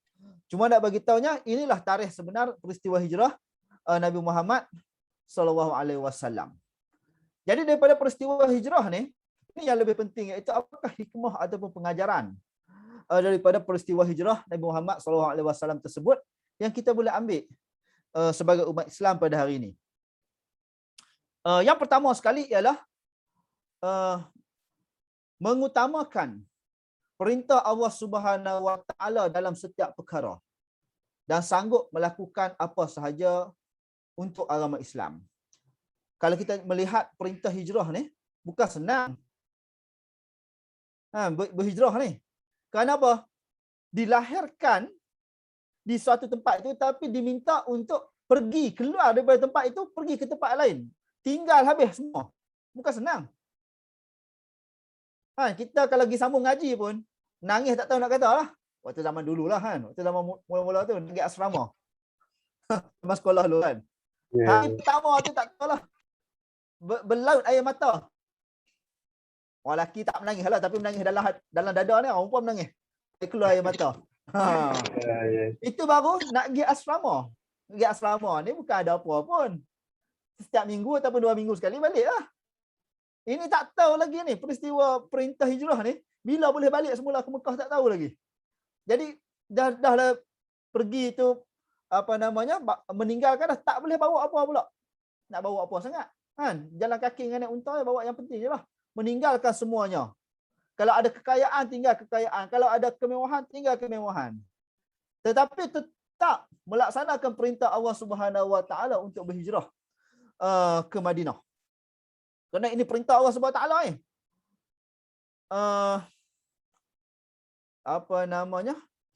S2: Cuma nak bagi tahunya inilah tarikh sebenar peristiwa hijrah Nabi Muhammad sallallahu alaihi wasallam. Jadi daripada peristiwa hijrah ni, ini yang lebih penting iaitu apakah hikmah ataupun pengajaran daripada peristiwa hijrah Nabi Muhammad SAW tersebut yang kita boleh ambil sebagai umat Islam pada hari ini. Yang pertama sekali ialah mengutamakan perintah Allah Subhanahu Wa Taala dalam setiap perkara dan sanggup melakukan apa sahaja untuk agama Islam. Kalau kita melihat perintah hijrah ni bukan senang. Berhijrah ni. Kenapa? Dilahirkan di suatu tempat itu tapi diminta untuk pergi keluar daripada tempat itu, pergi ke tempat lain. Tinggal habis semua. Bukan senang. Kita kalau pergi sambung ngaji pun, nangis tak tahu nak kata lah. Waktu zaman dulu lah kan. Waktu zaman mula-mula tu, pergi asrama. Sama sekolah dulu kan. Hari pertama tu tak tahu lah. Berlaut air mata. Orang lelaki tak menangis lah, tapi menangis dalam dada ni, orang perempuan menangis. Keluar air mata. Itu baru nak pergi asrama. Pergi asrama ni bukan ada apa pun. Setiap minggu ataupun 2 minggu sekali balik lah. Ini tak tahu lagi ni, peristiwa perintah hijrah ni, bila boleh balik semula ke Mekah tak tahu lagi. Jadi, dah lah pergi tu, meninggalkan dah tak boleh bawa apa pula. Nak bawa apa sangat. Kan? Jalan kaki dengan naik unta, bawa yang penting je lah. Meninggalkan semuanya. Kalau ada kekayaan, tinggal kekayaan. Kalau ada kemewahan, tinggal kemewahan. Tetapi tetap melaksanakan perintah Allah Subhanahu Wa Taala untuk berhijrah ke Madinah. Kerana ini perintah Allah Subhanahu Wa Taala ni.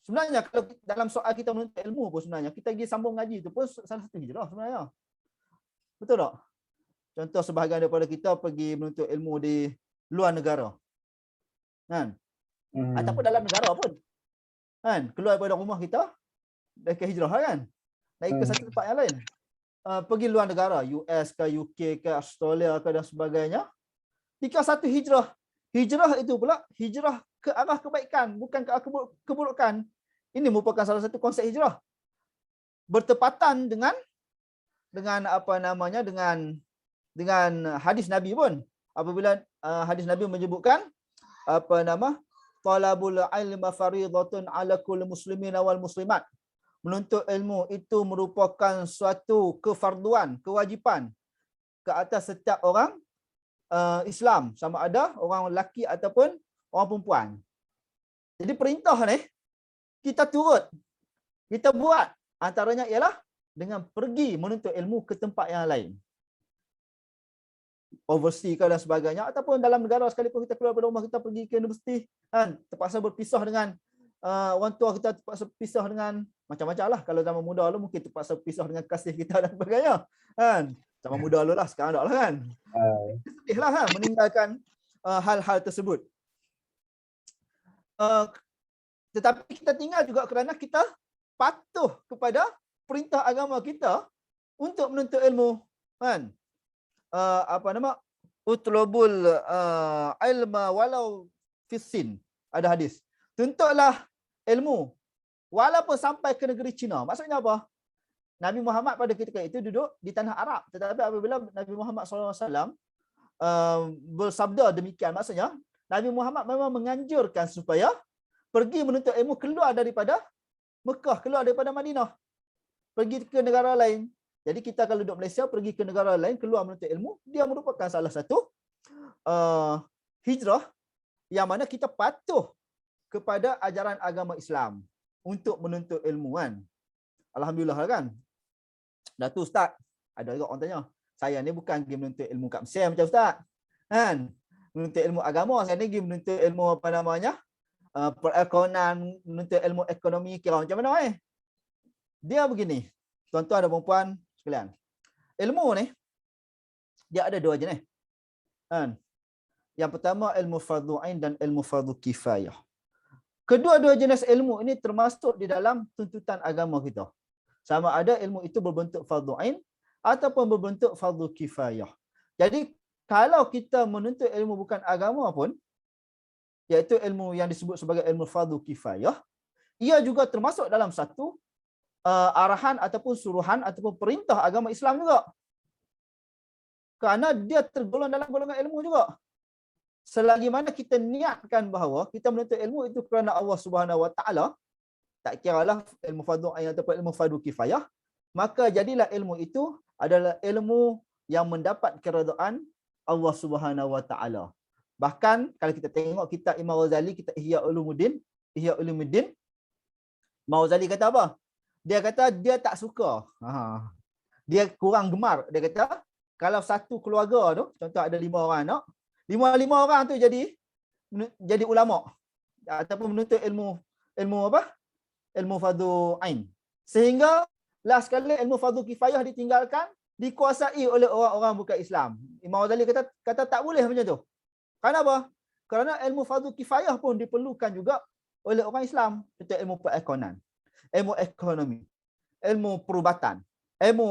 S2: Sebenarnya kalau dalam soal kita menuntut ilmu pun sebenarnya kita pergi sambung ngaji itu pun salah satu hijrah sebenarnya. Betul tak? Contoh sebahagian daripada kita pergi menuntut ilmu di luar negara. Kan? Ataupun dalam negara pun. Kan? Keluar daripada rumah kita, dah ke hijrah kan? Naik ke satu tempat yang lain. Pergi luar negara, US ke, UK ke, Australia ke dan sebagainya. Jika satu hijrah. Hijrah itu pula, hijrah ke arah kebaikan, bukan ke arah keburukan. Ini merupakan salah satu konsep hijrah. Bertepatan dengan hadis Nabi pun. Apabila hadis Nabi menyebutkan talabul ilmi fariidatun ala kulli muslimin wal muslimat. Menuntut ilmu itu merupakan suatu kefarduan, kewajipan ke atas setiap orang Islam, sama ada orang lelaki ataupun orang perempuan. Jadi perintah ni kita turut, kita buat, antaranya ialah dengan pergi menuntut ilmu ke tempat yang lain. Overseas ke dan sebagainya, ataupun dalam negara sekalipun kita keluar dari rumah, kita pergi ke universiti, kan, terpaksa berpisah dengan orang tua kita, terpaksa berpisah dengan macam-macam lah. Kalau zaman muda dulu mungkin terpaksa berpisah dengan kasih kita dan sebagainya. Kan? Zaman muda dulu lah, sekarang tak lah kan. Sedih lah kan, meninggalkan hal-hal tersebut. Tetapi kita tinggal juga kerana kita patuh kepada perintah agama kita untuk menuntut ilmu. Kan? Utlubul ilma walau fissin. Ada hadis. Tuntutlah ilmu walaupun sampai ke negeri Cina. Maksudnya apa? Nabi Muhammad pada ketika itu duduk di tanah Arab. Tetapi apabila Nabi Muhammad SAW bersabda demikian, maksudnya Nabi Muhammad memang menganjurkan supaya pergi menuntut ilmu keluar daripada Mekah, keluar daripada Madinah. Pergi ke negara lain. Jadi kita kalau duduk Malaysia, pergi ke negara lain, keluar menuntut ilmu, dia merupakan salah satu hijrah yang mana kita patuh kepada ajaran agama Islam untuk menuntut ilmu kan. Alhamdulillah kan. Dah tu Ustaz, ada juga orang tanya, saya ni bukan pergi menuntut ilmu kat Mesir macam Ustaz. Kan? Menuntut ilmu agama, saya ni pergi menuntut ilmu apa namanya? Perekonomian, menuntut ilmu ekonomi, kira macam mana Dia begini, tuan-tuan dan puan sekalian. Ilmu ni dia ada dua jenis. Kan? Yang pertama ilmu fardhu ain dan ilmu fardhu kifayah. Kedua-dua jenis ilmu ini termasuk di dalam tuntutan agama kita. Sama ada ilmu itu berbentuk fardhu ain ataupun berbentuk fardhu kifayah. Jadi kalau kita menuntut ilmu bukan agama pun, iaitu ilmu yang disebut sebagai ilmu fardhu kifayah, ia juga termasuk dalam satu arahan ataupun suruhan ataupun perintah agama Islam juga. Kerana dia tergolong dalam golongan ilmu juga. Selagi mana kita niatkan bahawa kita menuntut ilmu itu kerana Allah Subhanahu Wa Taala, tak kiralah ilmu fardhu ain ataupun ilmu fardhu kifayah, maka jadilah ilmu itu adalah ilmu yang mendapat keredaan Allah Subhanahu Wa Taala. Bahkan kalau kita tengok kitab Imam Ghazali, kitab Ihya Ulumuddin, Imam Ghazali kata apa? Dia kata dia tak suka. Dia kurang gemar. Dia kata kalau satu keluarga tu, contoh ada 5 orang anak, 5 orang tu jadi ulama ataupun menuntut ilmu apa? Ilmu fardhu ain. Sehingga last kali ilmu fardhu kifayah ditinggalkan, dikuasai oleh orang-orang bukan Islam. Imam Ghazali kata tak boleh macam tu. Kenapa? Kerana ilmu fardhu kifayah pun diperlukan juga oleh orang Islam. Contoh ilmu perekonomian, ilmu ekonomi, ilmu perubatan, ilmu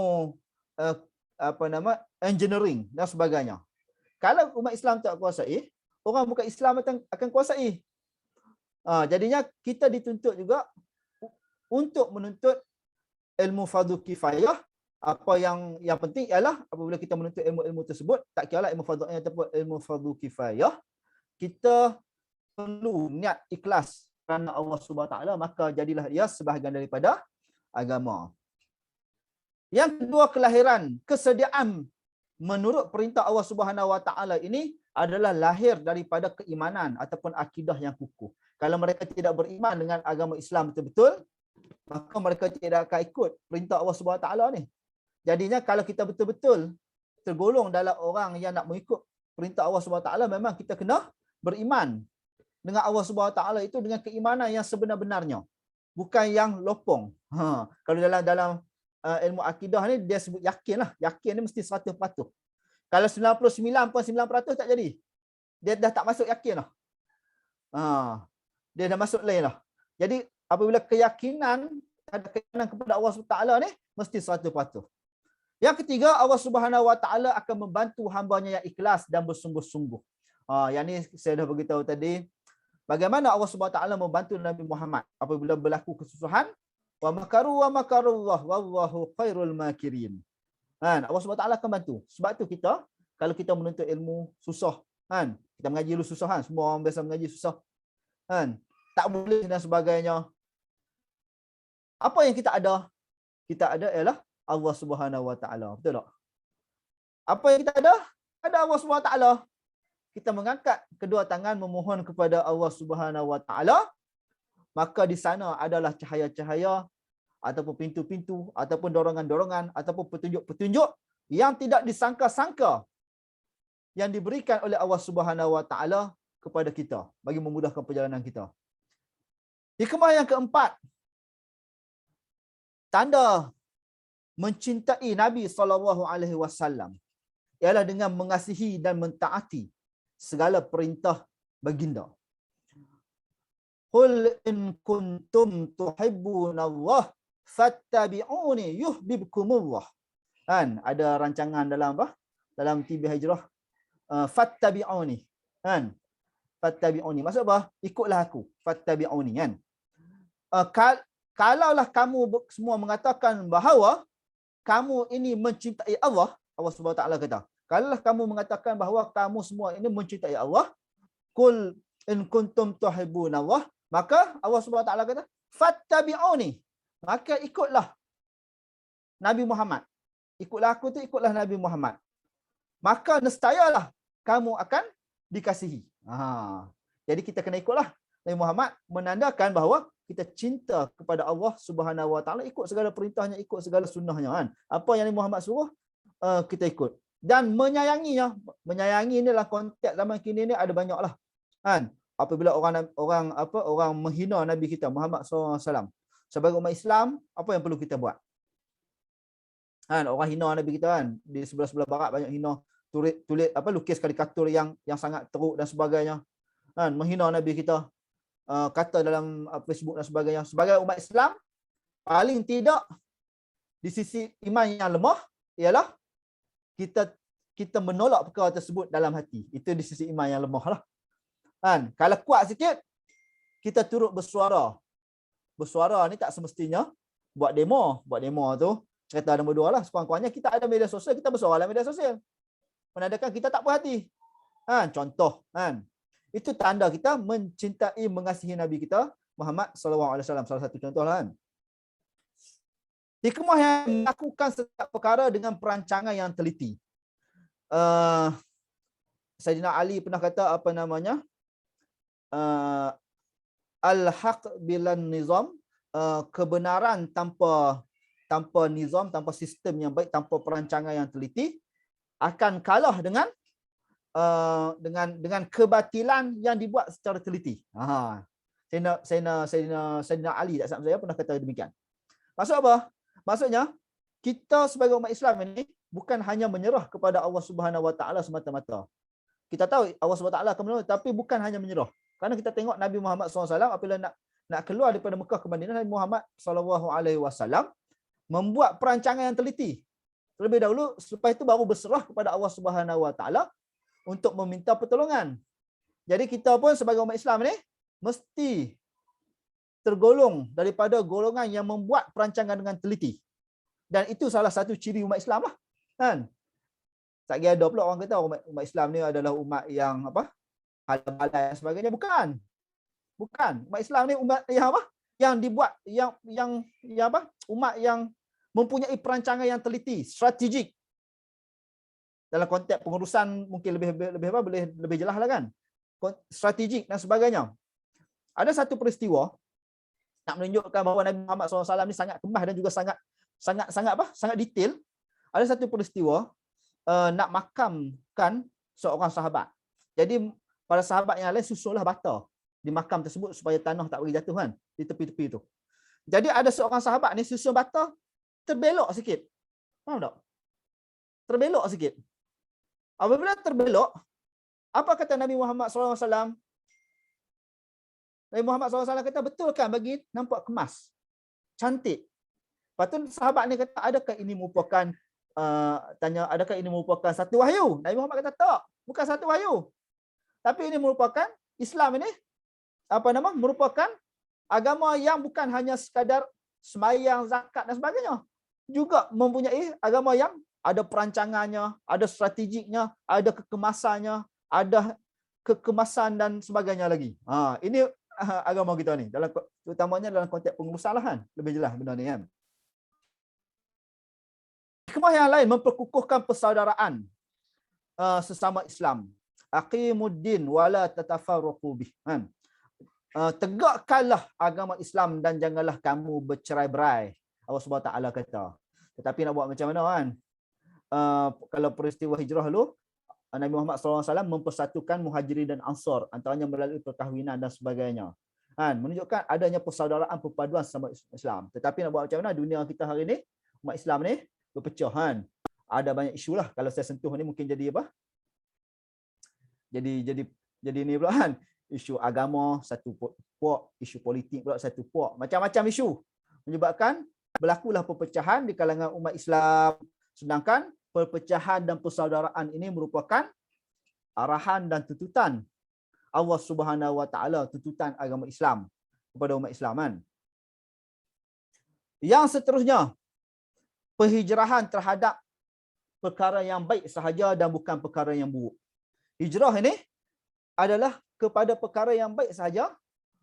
S2: engineering dan sebagainya. Kalau umat Islam tak kuasai, orang bukan Islam akan kuasai. Jadinya kita dituntut juga untuk menuntut ilmu fardhu kifayah. Apa yang penting ialah apabila kita menuntut ilmu-ilmu tersebut, tak kiralah ilmu fardhu ain ataupun ilmu fardhu kifayah, kita perlu niat ikhlas kerana Allah Subhanahu Wa Taala, maka jadilah ia sebahagian daripada agama. Yang kedua, kelahiran, kesediaan menurut perintah Allah Subhanahu Wa Taala ini adalah lahir daripada keimanan ataupun akidah yang kukuh. Kalau mereka tidak beriman dengan agama Islam betul-betul, maka mereka tidak akan ikut perintah Allah Subhanahu Wa Taala ni. Jadinya kalau kita betul-betul tergolong dalam orang yang nak mengikut perintah Allah Subhanahu Wa Taala, memang kita kena beriman dengan Allah Subhanahu Wa Taala itu dengan keimanan yang sebenar-benarnya, bukan yang lopong. Kalau dalam ilmu akidah ni dia sebut yakin lah. Yakin ni mesti 100%. Kalau 99.9% tak jadi. Dia dah tak masuk yakin lah. Dia dah masuk lain lah. Jadi apabila keyakinan kepada Allah SWT ni mesti 100%. Yang ketiga, Allah Subhanahu Wa Taala akan membantu hamba-Nya yang ikhlas dan bersungguh-sungguh. Yang ni saya dah beritahu tadi. Bagaimana Allah Subhanahu Wa Taala membantu Nabi Muhammad apabila berlaku kesusahan? Wa makaru wa makarullah wallahu khairul makirin. Allah Subhanahu Wa Taala akan bantu. Sebab tu kita kalau kita menuntut ilmu susah, kita mengaji dulu susah, semua orang biasa mengaji susah. Tak boleh dan sebagainya. Apa yang kita ada? Kita ada ialah Allah Subhanahu Wa Taala. Betul tak? Apa yang kita ada? Ada Allah Subhanahu Wa Taala. Kita mengangkat kedua tangan memohon kepada Allah Subhanahu Wa Taala, maka di sana adalah cahaya-cahaya ataupun pintu-pintu ataupun dorongan-dorongan ataupun petunjuk-petunjuk yang tidak disangka-sangka yang diberikan oleh Allah Subhanahu Wa Taala kepada kita bagi memudahkan perjalanan kita. Hikmah yang keempat, tanda mencintai Nabi SAW ialah dengan mengasihi dan mentaati segala perintah baginda. Qul in kuntum tuhibbunallah fattabi'uni yuhibbukumullah. Ada rancangan dalam apa? Dalam TV Hijrah. Fattabi'uni. Fattabi'uni. Maksud apa? Ikutlah aku. Fattabi'uni kan. Kalaulah kamu semua mengatakan bahawa kamu ini mencintai Allah, Allah Subhanahu Wa Taala kata, kalaulah kamu mengatakan bahawa kamu semua ini mencintai Allah, qul in kuntum tuhibbunallah, maka Allah Subhanahu Wa Taala kata, fattabi'uni, maka ikutlah Nabi Muhammad. Ikutlah aku tu, ikutlah Nabi Muhammad. Maka nescayalah kamu akan dikasihi. Jadi kita kena ikutlah Nabi Muhammad menandakan bahawa kita cinta kepada Allah Subhanahu Wa Taala, ikut segala perintahnya, ikut segala sunnahnya kan. Apa yang Nabi Muhammad suruh kita ikut. Dan menyayanginya. Menyayangi ini dalam konteks zaman kini ni ada banyaklah. Kan? Apabila orang menghina Nabi kita Muhammad SAW. Sebagai umat Islam, apa yang perlu kita buat? Kan, orang hina Nabi kita kan, di sebelah-sebelah barat banyak hina, tulis lukis karikatur yang sangat teruk dan sebagainya. Kan, menghina Nabi kita, kata dalam Facebook dan sebagainya. Sebagai umat Islam, paling tidak di sisi iman yang lemah ialah kita menolak perkara tersebut dalam hati. Itu di sisi iman yang lemah lah. Kan, kalau kuat sikit, kita turut bersuara. Bersuara ni tak semestinya buat demo. Buat demo tu cerita nombor 2 lah. Sekurang-kurangnya kita ada media sosial, kita bersuara dalam media sosial. Menandakan kita tak puas hati. Kan, contoh kan. Itu tanda kita mencintai, mengasihi Nabi kita Muhammad SAW. Salah satu contoh lah kan. Hikmah yang melakukan setiap perkara dengan perancangan yang teliti. Sayyidina Ali pernah kata apa namanya? Al-haq bilan nizam, kebenaran tanpa nizam, tanpa sistem yang baik, tanpa perancangan yang teliti akan kalah dengan kebatilan yang dibuat secara teliti. Sayyidina Ali tak salah saya pernah kata demikian. Maksud apa? Maksudnya kita sebagai umat Islam ini bukan hanya menyerah kepada Allah Subhanahu Wa Taala semata-mata. Kita tahu Allah Subhanahu Wa Taala akan menolong, tapi bukan hanya menyerah. Kerana kita tengok Nabi Muhammad SAW apabila nak keluar daripada Mekah ke Madinah, Nabi Muhammad SAW membuat perancangan yang teliti. Terlebih dahulu, selepas itu baru berserah kepada Allah Subhanahu Wa Taala untuk meminta pertolongan. Jadi kita pun sebagai umat Islam ni mesti tergolong daripada golongan yang membuat perancangan dengan teliti. Dan itu salah satu ciri umat Islam lah. Kan? Tak kira ada pula orang kata umat Islam ni adalah umat yang halal-halal dan sebagainya. Bukan. Umat Islam ni umat yang yang dibuat yang umat yang mempunyai perancangan yang teliti, strategik. Dalam konteks pengurusan mungkin lebih jelas lah kan. Strategik dan sebagainya. Ada satu peristiwa nak menunjukkan bahawa Nabi Muhammad SAW ni sangat kemah dan juga sangat detail. Ada satu peristiwa nak makamkan seorang sahabat. Jadi para sahabat yang lain susunlah bata di makam tersebut supaya tanah tak boleh jatuh kan di tepi-tepi tu. Jadi ada seorang sahabat ni susun bata terbelok sikit. Faham tak? Terbelok sikit. Apabila terbelok, apa kata Nabi Muhammad SAW? Nabi Muhammad SAW kata, betul kan bagi nampak kemas? Cantik. Lepas tu sahabat ni kata, adakah ini merupakan adakah ini merupakan satu wahyu? Nabi Muhammad kata, tak, bukan satu wahyu. Tapi ini merupakan Islam ini merupakan agama yang bukan hanya sekadar sembahyang, zakat dan sebagainya. Juga mempunyai agama yang ada perancangannya, ada strategiknya, ada kekemasannya, ada kekemasan dan sebagainya lagi. Ini agama kita ni, terutamanya dalam konteks pengurusan lah kan. Lebih jelas benda ni kan. Hikmah yang lain memperkukuhkan persaudaraan sesama Islam. Aqimuddin wala tatafarraqu bih. Tegakkanlah agama Islam dan janganlah kamu bercerai-berai. Allah Subhanahu Taala kata. Tetapi nak buat macam mana kan? Kalau peristiwa hijrah dulu, Nabi Muhammad SAW mempersatukan Muhajirin dan Ansar, antaranya melalui perkahwinan dan sebagainya. Menunjukkan adanya persaudaraan perpaduan sama Islam. Tetapi nak buat macam mana dunia kita hari ini, umat Islam ni berpecah kan. Ada banyak isu lah. Kalau saya sentuh ni mungkin jadi apa? Jadi ni pula kan. Isu agama satu puak, isu politik pula satu puak. Macam-macam isu. Menyebabkan berlakulah perpecahan di kalangan umat Islam. Sedangkan perpecahan dan persaudaraan ini merupakan arahan dan tuntutan Allah Subhanahu Wa Taala, tuntutan agama Islam kepada umat Islam kan. Yang seterusnya, penghijrahan terhadap perkara yang baik sahaja dan bukan perkara yang buruk. Hijrah ini adalah kepada perkara yang baik sahaja,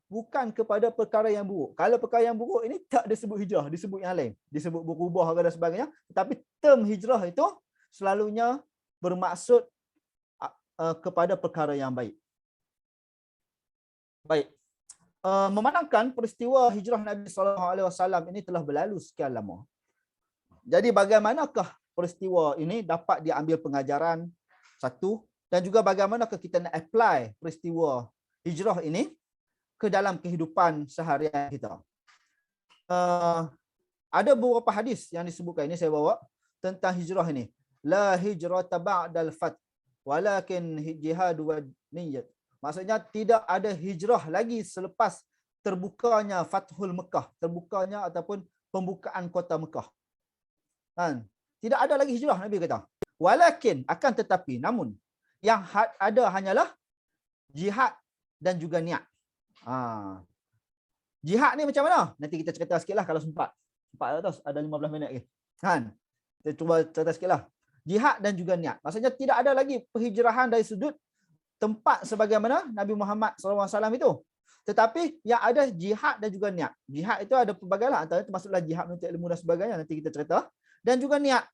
S2: bukan kepada perkara yang buruk. Kalau perkara yang buruk ini tak disebut hijrah, disebut yang lain, disebut berubah dan sebagainya. Tetapi term hijrah itu selalunya bermaksud kepada perkara yang baik. Baik. memandangkan peristiwa hijrah Nabi SAW ini telah berlalu sekian lama. Jadi bagaimanakah peristiwa ini dapat diambil pengajaran satu, dan juga bagaimanakah kita nak apply peristiwa hijrah ini ke dalam kehidupan seharian kita. Ada beberapa hadis yang disebutkan, ini saya bawa tentang hijrah ini. La hijrata ba'dal fath walakin jihad wa niyyat. Maksudnya tidak ada hijrah lagi selepas terbukanya Fathul Mekah, terbukanya ataupun pembukaan kota Mekah. Kan? Tidak ada lagi hijrah, Nabi kata. Walakin, akan tetapi, namun yang ada hanyalah jihad dan juga niat. Jihad ni macam mana? Nanti kita cerita sikitlah kalau sempat. Sempat atas ada 15 minit lagi. Kan? Kita cuba cerita sikitlah. Jihad dan juga niat. Maksudnya tidak ada lagi penghijrahan dari sudut tempat sebagaimana Nabi Muhammad SAW itu. Tetapi yang ada jihad dan juga niat. Jihad itu ada pelbagai lah. Antara termasuklah jihad menuntut ilmu dan sebagainya. Nanti kita cerita. Dan juga niat.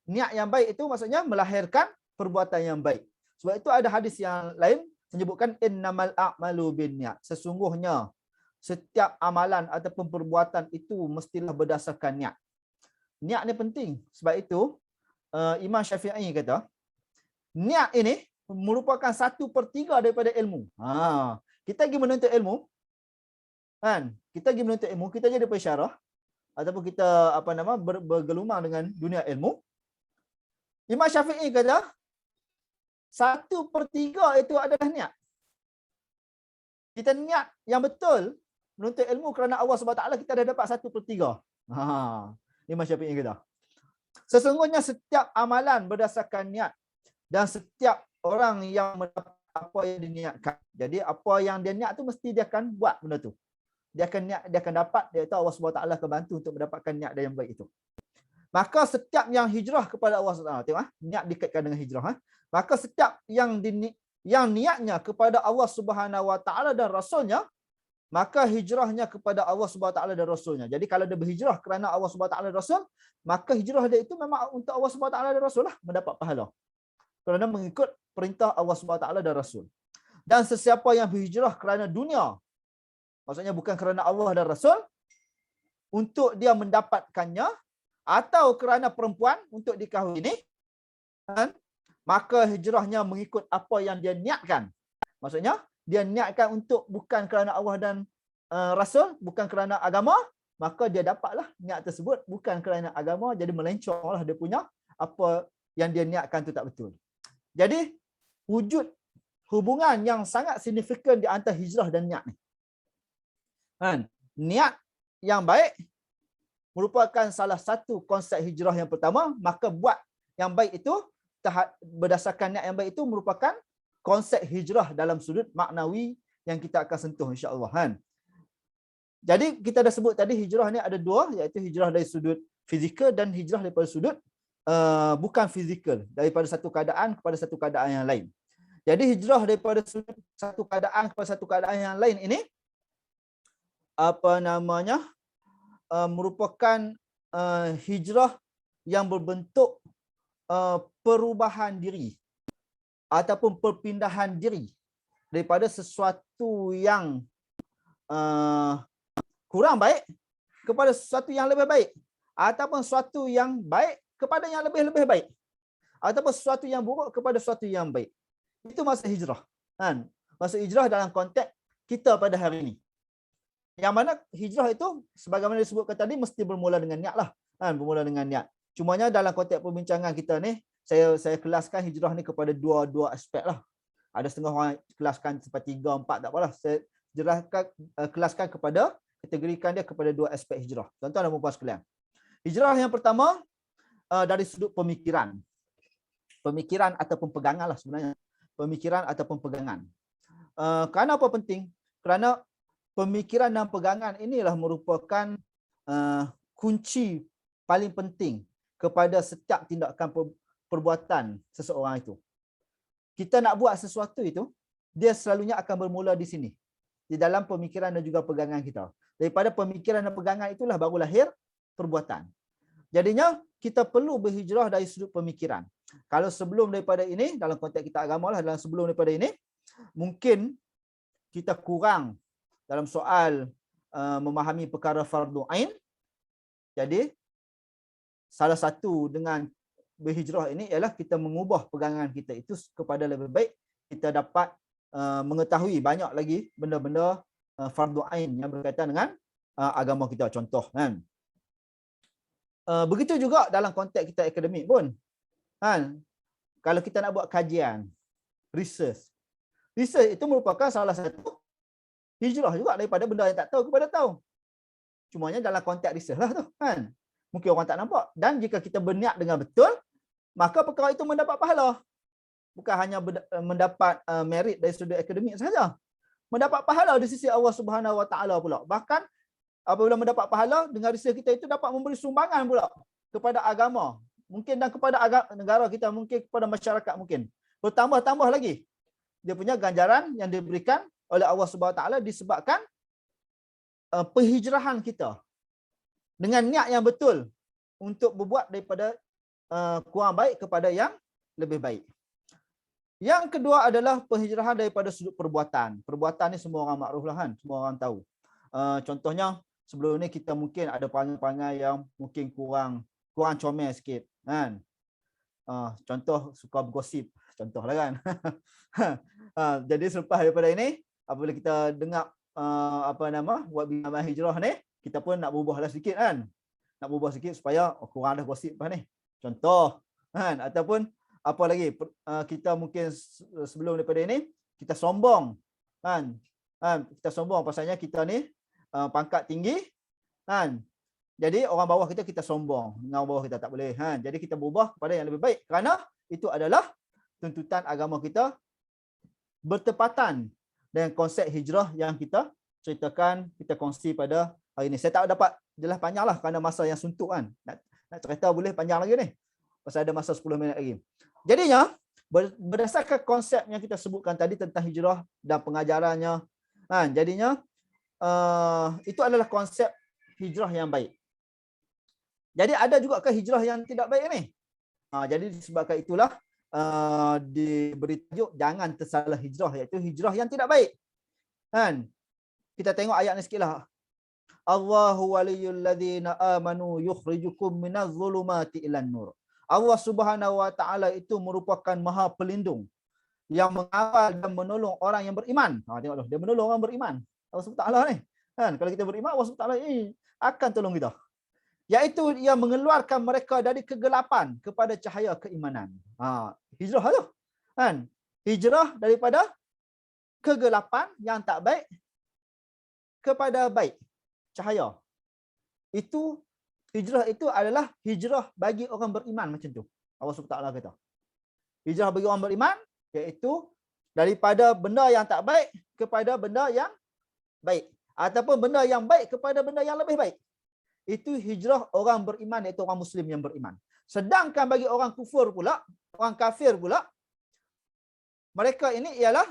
S2: Niat yang baik itu maksudnya melahirkan perbuatan yang baik. Sebab itu ada hadis yang lain menyebutkan innamal a'malu binniat. Sesungguhnya setiap amalan ataupun perbuatan itu mestilah berdasarkan niat. Niat ni penting. Sebab itu Imam Syafi'i kata, niat ini merupakan 1/3 daripada ilmu. Kita pergi menuntut ilmu, kan? Kita pergi menuntut ilmu, kita jadi pensyarah ataupun kita bergelumang dengan dunia ilmu. Imam Syafi'i kata 1/3 itu adalah niat. Kita niat yang betul menuntut ilmu kerana Allah SWT, kita dah dapat 1/3. Imam Syafi'i kata. Sesungguhnya setiap amalan berdasarkan niat, dan setiap orang yang mendapat apa yang diniatkan. Jadi apa yang dia niat tu mesti dia akan buat benda tu. Dia akan niat, dia akan dapat, dia tahu Allah SWT akan bantu untuk mendapatkan niat dia yang baik itu. Maka setiap yang hijrah kepada Allah SWT, tengok niat dikaitkan dengan hijrah. Maka setiap yang niatnya kepada Allah SWT dan Rasulnya, maka hijrahnya kepada Allah SWT dan Rasulnya. Jadi kalau dia berhijrah kerana Allah SWT dan Rasul, maka hijrah dia itu memang untuk Allah SWT dan Rasul lah, mendapat pahala. Kerana mengikut perintah Allah SWT dan Rasul. Dan sesiapa yang berhijrah kerana dunia, maksudnya bukan kerana Allah dan Rasul, untuk dia mendapatkannya, atau kerana perempuan untuk dikahwini, maka hijrahnya mengikut apa yang dia niatkan. Maksudnya, dia niatkan untuk bukan kerana Allah dan Rasul, bukan kerana agama, maka dia dapatlah niat tersebut bukan kerana agama, jadi melenconglah dia punya apa yang dia niatkan itu tak betul. Jadi, wujud hubungan yang sangat signifikan di antara hijrah dan niat ni. Niat yang baik merupakan salah satu konsep hijrah yang pertama, maka buat yang baik itu berdasarkan niat yang baik itu merupakan konsep hijrah dalam sudut maknawi yang kita akan sentuh insya-Allah. Jadi kita dah sebut tadi hijrah ni ada dua, iaitu hijrah dari sudut fizikal dan hijrah daripada sudut bukan fizikal, daripada satu keadaan kepada satu keadaan yang lain. Jadi hijrah daripada sudut satu keadaan kepada satu keadaan yang lain ini merupakan hijrah yang berbentuk perubahan diri ataupun perpindahan diri daripada sesuatu yang kurang baik kepada sesuatu yang lebih baik, ataupun sesuatu yang baik kepada yang lebih-lebih baik, ataupun sesuatu yang buruk kepada sesuatu yang baik. Itu maksud hijrah. Maksud hijrah dalam konteks kita pada hari ini. Yang mana hijrah itu sebagaimana disebutkan tadi mesti bermula dengan niat lah. Bermula dengan niat. Cumanya dalam konteks perbincangan kita ni, saya kelaskan hijrah ni kepada dua aspek lah. Ada setengah orang kelaskan sampai 3, 4, tak apalah. Saya kelaskan kepada, kategorikan dia kepada dua aspek hijrah. Tuan-tuan dan puan-puan sekalian. Hijrah yang pertama dari sudut pemikiran. Pemikiran ataupun pegangan lah sebenarnya. Pemikiran ataupun pegangan. Kerana apa penting? Kerana pemikiran dan pegangan inilah merupakan kunci paling penting kepada setiap tindakan perbuatan seseorang itu. Kita nak buat sesuatu itu, dia selalunya akan bermula di sini. Di dalam pemikiran dan juga pegangan kita. Daripada pemikiran dan pegangan itulah baru lahir perbuatan. Jadinya, kita perlu berhijrah dari sudut pemikiran. Kalau sebelum daripada ini, dalam konteks kita agama lah, dalam sebelum daripada ini, mungkin kita kurang dalam soal memahami perkara fardu ain. Jadi salah satu dengan berhijrah ini ialah kita mengubah pegangan kita itu kepada lebih baik. Kita dapat mengetahui banyak lagi benda-benda fardu ain yang berkaitan dengan agama kita. Contoh kan. Begitu juga dalam konteks kita akademik pun. Kan? Kalau kita nak buat kajian, research itu merupakan salah satu hijrah juga daripada benda yang tak tahu kepada tahu. Cumanya dalam konteks research lah tu. Kan? Mungkin orang tak nampak. Dan jika kita berniat dengan betul, maka perkara itu mendapat pahala. Bukan hanya mendapat merit dari sudut akademik sahaja. Mendapat pahala di sisi Allah Subhanahu Wa Taala pula. Bahkan apabila mendapat pahala, dengan research kita itu dapat memberi sumbangan pula kepada agama. Mungkin dan kepada negara kita, mungkin kepada masyarakat mungkin. Bertambah-tambah lagi. Dia punya ganjaran yang diberikan oleh Allah Subhanahu Wa Taala disebabkan penghijrahan kita dengan niat yang betul untuk berbuat daripada kurang baik kepada yang lebih baik. Yang kedua adalah penghijrahan daripada sudut perbuatan. Perbuatan ni semua orang makruf lah kan, semua orang tahu. Contohnya sebelum ni kita mungkin ada perangai-perangai yang mungkin kurang comel sikit kan. Contoh suka bergosip, contohlah kan. Jadi selepas daripada ini, apabila kita dengar buat bina hijrah ni, kita pun nak berubahlah sikit kan. Nak berubah sikit supaya kurang dah gosip apa ni. Contoh kan, ataupun apa lagi, kita mungkin sebelum daripada ini kita sombong kan. Kita sombong pasalnya kita ni pangkat tinggi kan. Jadi orang bawah kita sombong, dengan orang bawah kita tak boleh kan. Jadi kita berubah kepada yang lebih baik kerana itu adalah tuntutan agama kita bertepatan dengan konsep hijrah yang kita ceritakan, kita kongsi pada hari ini. Saya tak dapat jelas panjanglah kerana masa yang suntuk kan. Nak cerita boleh panjang lagi ni. Pasal ada masa 10 minit lagi. Jadinya berdasarkan konsep yang kita sebutkan tadi tentang hijrah dan pengajarannya kan. Jadinya itu adalah konsep hijrah yang baik. Jadi ada juga ke hijrah yang tidak baik ni. Jadi disebabkan itulah diberi tajuk jangan tersalah hijrah, iaitu hijrah yang tidak baik. Kan? Kita tengok ayat ni sikitlah. Allahu waliyul ladzina amanu yukhrijukum minaz zulumati ilan nur. Allah Subhanahu Wa Taala itu merupakan Maha Pelindung yang mengawal dan menolong orang yang beriman. Tengok tu, dia menolong orang beriman. Allah Subhanahu Wa Taala ni. Kan? Kalau kita beriman, Allah Subhanahu Wa Taala akan tolong kita. Iaitu ia mengeluarkan mereka dari kegelapan kepada cahaya keimanan. Hijrah tu. Kan? Hijrah daripada kegelapan yang tak baik kepada baik, cahaya. Itu hijrah itu adalah hijrah bagi orang beriman macam tu. Allah SWT kata. Hijrah bagi orang beriman iaitu daripada benda yang tak baik kepada benda yang baik, ataupun benda yang baik kepada benda yang lebih baik. Itu hijrah orang beriman, iaitu orang Muslim yang beriman. Sedangkan bagi orang kufur pula, orang kafir pula, mereka ini ialah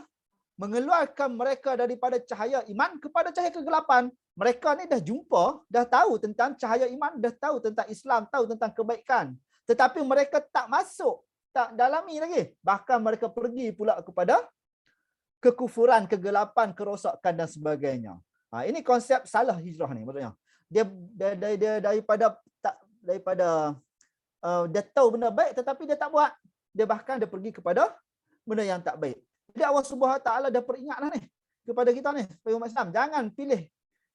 S2: mengeluarkan mereka daripada cahaya iman kepada cahaya kegelapan. Mereka ni dah jumpa, dah tahu tentang cahaya iman, dah tahu tentang Islam, tahu tentang kebaikan. Tetapi mereka tak masuk, tak dalami lagi. Bahkan mereka pergi pula kepada kekufuran, kegelapan, kerosakan dan sebagainya. Ini konsep salah hijrah ni maksudnya. Dia daripada dia tahu benda baik tetapi dia tak buat. Dia bahkan dia pergi kepada benda yang tak baik. Jadi Allah Subhanahu Wa Taala dah peringatlah ni kepada kita ni, supaya umat Islam jangan pilih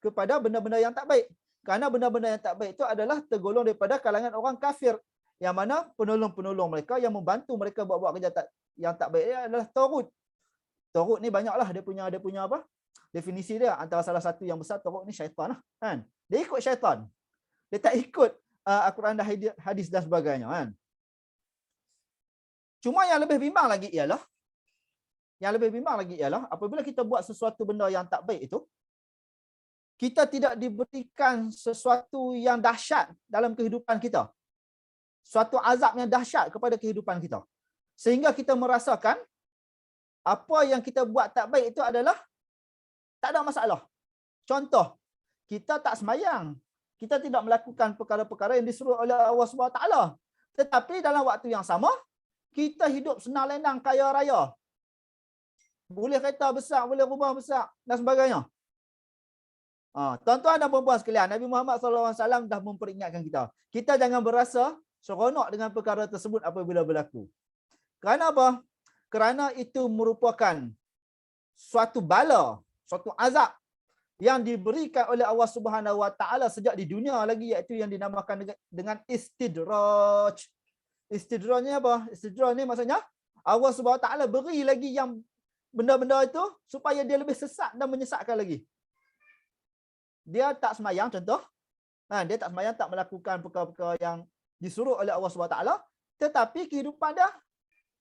S2: kepada benda-benda yang tak baik. Kerana benda-benda yang tak baik itu adalah tergolong daripada kalangan orang kafir, yang mana penolong-penolong mereka yang membantu mereka buat kerja yang tak baik adalah tagut. Tagut ni banyaklah dia punya apa? Definisi dia. Antara salah satu yang besar, tagut ni syaitan lah, kan? Dia ikut syaitan. Dia tak ikut Al-Quran dan hadis dan sebagainya, kan? Cuma yang lebih bimbang lagi ialah apabila kita buat sesuatu benda yang tak baik itu, kita tidak diberikan sesuatu yang dahsyat dalam kehidupan kita. Suatu azab yang dahsyat kepada kehidupan kita. Sehingga kita merasakan apa yang kita buat tak baik itu adalah tak ada masalah. Contoh, kita tak semayang. Kita tidak melakukan perkara-perkara yang disuruh oleh Allah SWT. Tetapi dalam waktu yang sama, kita hidup senang lenang, kaya raya. Boleh kereta besar, boleh rumah besar dan sebagainya. Tuan-tuan dan puan-puan sekalian, Nabi Muhammad SAW dah memperingatkan kita. Kita jangan berasa seronok dengan perkara tersebut apabila berlaku. Kerana apa? Kerana itu merupakan suatu bala, suatu azab yang diberikan oleh Allah Subhanahu Wa Taala sejak di dunia lagi, iaitu yang dinamakan dengan istidraj. Istidrajnya apa? Istidraj ni maksudnya Allah Subhanahu Wa Taala beri lagi yang benda-benda itu supaya dia lebih sesat dan menyesatkan lagi. Dia tak semayang contoh. Dia tak semayang, tak melakukan perkara-perkara yang disuruh oleh Allah Subhanahu Wa Taala, tetapi kehidupan dia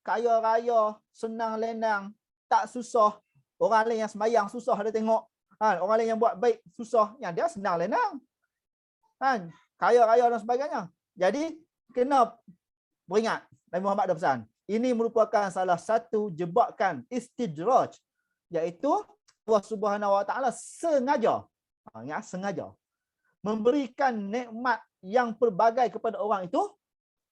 S2: kaya raya, senang lenang, tak susah. Orang lain yang semayang susah dia tengok. Orang lain yang buat baik susah, yang dia senang lenang. Kaya raya dan sebagainya. Jadi kena beringat, Nabi Muhammad dah pesan. Ini merupakan salah satu jebakan istidraj, iaitu Allah Subhanahu Wa Taala sengaja, sengaja memberikan nikmat yang pelbagai kepada orang itu,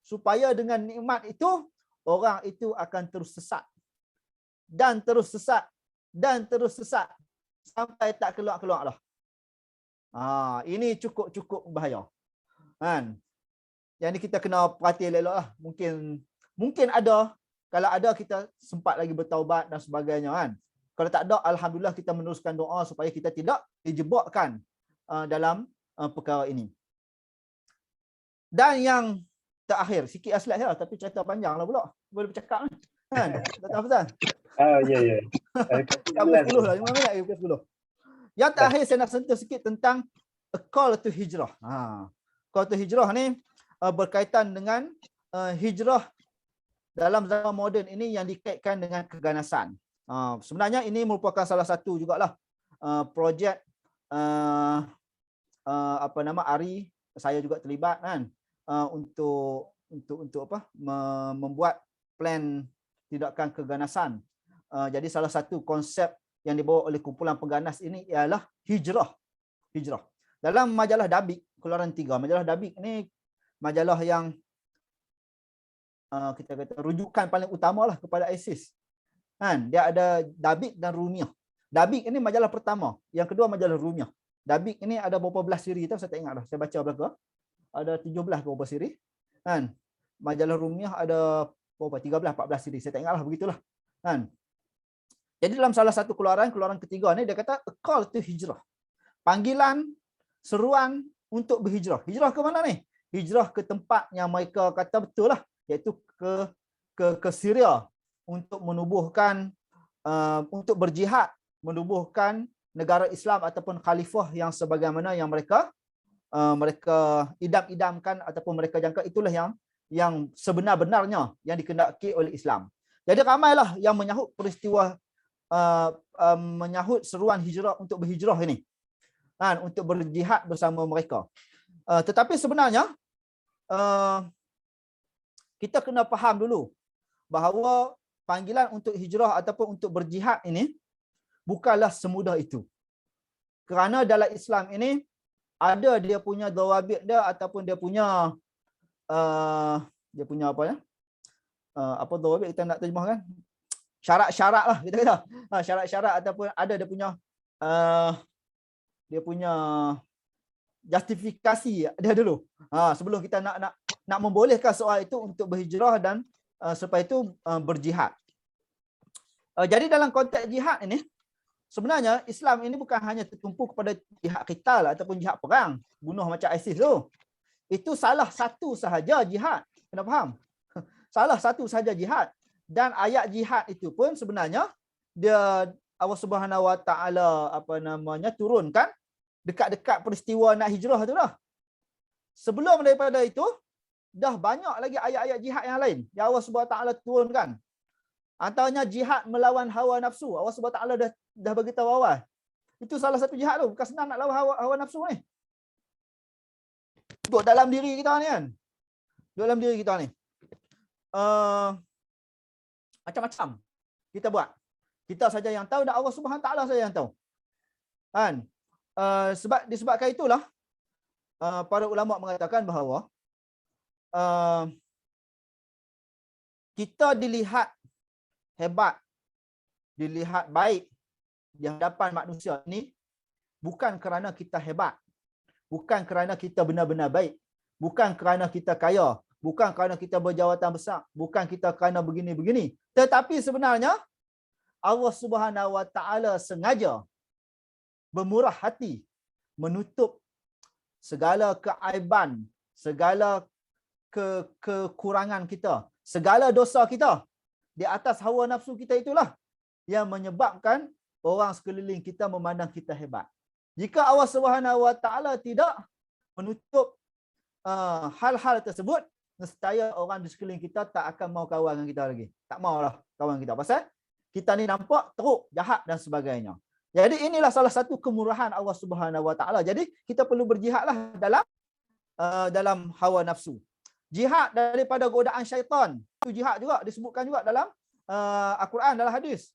S2: supaya dengan nikmat itu orang itu akan terus sesat dan terus sesat dan terus sesat sampai tak keluar-keluar dah. Ini cukup bahaya. Yang ni kita kena perhati elok lah. Mungkin ada, kalau ada kita sempat lagi bertaubat dan sebagainya kan. Kalau tak ada, alhamdulillah kita meneruskan doa supaya kita tidak dijebakkan dalam perkara ini. Dan yang terakhir, sikit slide lah, tapi cerita panjang lah pula. Boleh bercakap kan? Tak tahu Ustaz.
S1: Ya.
S2: Pukul 10 lah, 5 minit lagi pukul 10. Yang terakhir saya nak sentuh sikit tentang a call to hijrah. Call to hijrah ni berkaitan dengan hijrah dalam zaman moden ini yang dikaitkan dengan keganasan. Sebenarnya ini merupakan salah satu jugalah projek ARI, saya juga terlibat kan, untuk apa, membuat plan tindakan keganasan. Jadi salah satu konsep yang dibawa oleh kumpulan pengganas ini ialah hijrah. Dalam majalah Dabik keluaran 3, majalah Dabik ni majalah yang kita kata rujukan paling utamalah kepada ISIS. Dia ada Dabik dan Rumiyah. Dabik ini majalah pertama, yang kedua majalah Rumiyah. Dabik ini ada berapa belas siri tu saya tak ingat dah. Saya baca belaka. Ada 17 ke berapa siri. Majalah Rumiyah ada berapa, 13 14 siri. Saya tak ingatlah, begitulah. Jadi dalam salah satu keluaran ketiga ni dia kata a call to hijrah. Panggilan, seruan untuk berhijrah. Hijrah ke mana ni? Hijrah ke tempat yang mereka kata betul lah, iaitu ke Syria untuk menubuhkan untuk berjihad, menubuhkan negara Islam ataupun khalifah yang sebagaimana yang mereka idam-idamkan ataupun mereka jangka, itulah yang sebenar-benarnya yang dikehendaki oleh Islam. Jadi ramailah yang menyahut peristiwa menyahut seruan hijrah untuk berhijrah ini, untuk berjihad bersama mereka. Tetapi sebenarnya kita kena faham dulu bahawa panggilan untuk hijrah ataupun untuk berjihad ini bukanlah semudah itu. Kerana dalam Islam ini ada dia punya dawabit dia ataupun dia punya apa ya? Apa dawabit kita nak terjemahkan? Syarat-syarat lah kita kata. Syarat-syarat ataupun ada dia punya justifikasi dia dulu. Sebelum kita nak membolehkan soal itu untuk berhijrah dan supaya itu berjihad. Jadi dalam konteks jihad ini, sebenarnya Islam ini bukan hanya tertumpu kepada jihad qital ataupun jihad perang, bunuh macam ISIS tu. Itu salah satu sahaja jihad. Kena faham? Salah satu sahaja jihad. Dan ayat jihad itu pun sebenarnya dia Allah Subhanahu Wa Taala turunkan dekat-dekat peristiwa nak hijrah tu dah. Sebelum daripada itu dah banyak lagi ayat-ayat jihad yang lain yang Allah Subhanahu Wa Taala turunkan. Antaranya jihad melawan hawa nafsu. Allah Subhanahu Wa Taala dah bagi tahu awal. Itu salah satu jihad tu. Bukan senang nak lawan hawa nafsu ni. Duduk dalam diri kita ni kan. Duduk dalam diri kita ni. Macam-macam kita buat. Kita saja yang tahu dan Allah Subhanahu Wa Taala saja yang tahu. Kan? Disebabkan itulah para ulama mengatakan bahawa kita dilihat hebat, dilihat baik di hadapan manusia ini bukan kerana kita hebat, bukan kerana kita benar-benar baik, bukan kerana kita kaya, bukan kerana kita berjawatan besar, bukan kita kerana begini-begini. Tetapi sebenarnya Allah Subhanahu Wa Taala sengaja bermurah hati menutup segala keaiban, segala kekurangan kita, segala dosa kita di atas hawa nafsu kita itulah yang menyebabkan orang sekeliling kita memandang kita hebat. Jika Allah Subhanahu Wa Taala tidak menutup hal-hal tersebut, nescaya orang di sekeliling kita tak akan mau kawan dengan kita lagi. Tak maulah kawan kita. Pasal kita ni nampak teruk, jahat dan sebagainya. Jadi inilah salah satu kemurahan Allah Subhanahu Wa Taala. Jadi kita perlu berjihadlah dalam hawa nafsu. Jihad daripada godaan syaitan. Itu jihad juga disebutkan juga dalam Al-Quran, dalam hadis.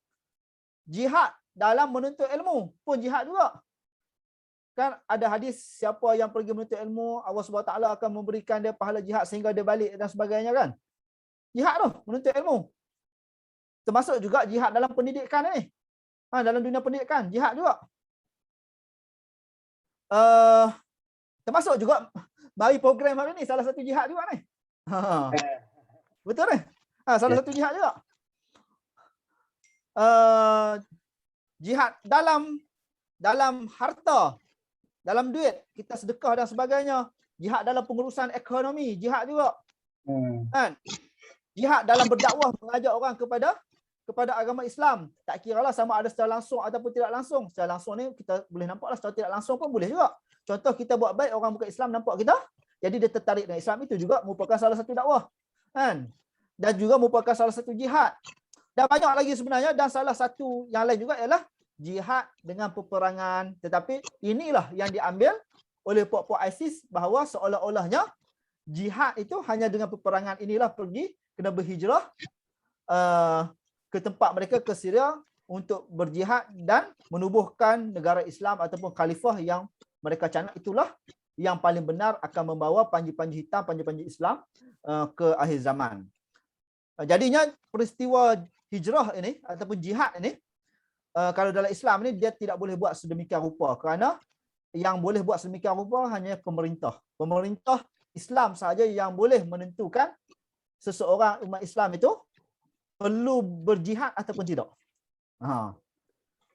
S2: Jihad dalam menuntut ilmu pun jihad juga. Kan ada hadis, siapa yang pergi menuntut ilmu, Allah SWT akan memberikan dia pahala jihad sehingga dia balik dan sebagainya kan. Jihad tu, menuntut ilmu. Termasuk juga jihad dalam pendidikan ni. Dalam dunia pendidikan, jihad juga. Termasuk juga mari program hari ni, salah satu jihad juga ni. Betul ni? Salah satu jihad juga. Jihad dalam harta, dalam duit, kita sedekah dan sebagainya. Jihad dalam pengurusan ekonomi, jihad juga. Kan? Jihad dalam berdakwah, mengajak orang kepada agama Islam. Tak kiralah sama ada secara langsung ataupun tidak langsung. Secara langsung ni kita boleh nampaklah, secara tidak langsung pun boleh juga. Contoh kita buat baik, orang bukan Islam nampak kita, jadi dia tertarik dengan Islam, itu juga merupakan salah satu dakwah. Kan? Dan juga merupakan salah satu jihad. Dan banyak lagi sebenarnya, dan salah satu yang lain juga ialah jihad dengan peperangan. Tetapi inilah yang diambil oleh puak-puak ISIS, bahawa seolah-olahnya jihad itu hanya dengan peperangan inilah pergi, kena berhijrah ke tempat mereka, ke Syria, untuk berjihad dan menubuhkan negara Islam ataupun khalifah yang mereka canak. Itulah yang paling benar akan membawa panji-panji hitam, panji-panji Islam ke akhir zaman. Jadinya peristiwa hijrah ini ataupun jihad ini, kalau dalam Islam ni dia tidak boleh buat sedemikian rupa, kerana yang boleh buat sedemikian rupa hanya pemerintah. Pemerintah Islam sahaja yang boleh menentukan seseorang umat Islam itu perlu berjihad ataupun tidak.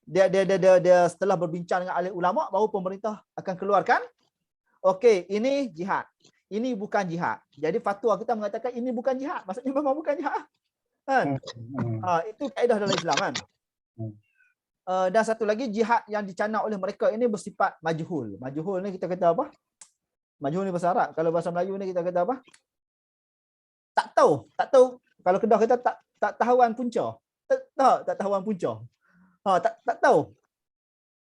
S2: Dia setelah berbincang dengan ahli ulama, baru pemerintah akan keluarkan, okey, ini jihad, ini bukan jihad. Jadi fatwa kita mengatakan ini bukan jihad, maksudnya memang bukan jihad. Kan? Itu kaedah dalam Islam kan. Dan satu lagi, jihad yang dicanak oleh mereka ini bersifat majhul. Majhul ni kita kata apa? Majhul ni bahasa Arab. Kalau bahasa Melayu ni kita kata apa? Tak tahu. Kalau Kedah kita tak tahuan punca. Tak tahuan punca. Tak tahu.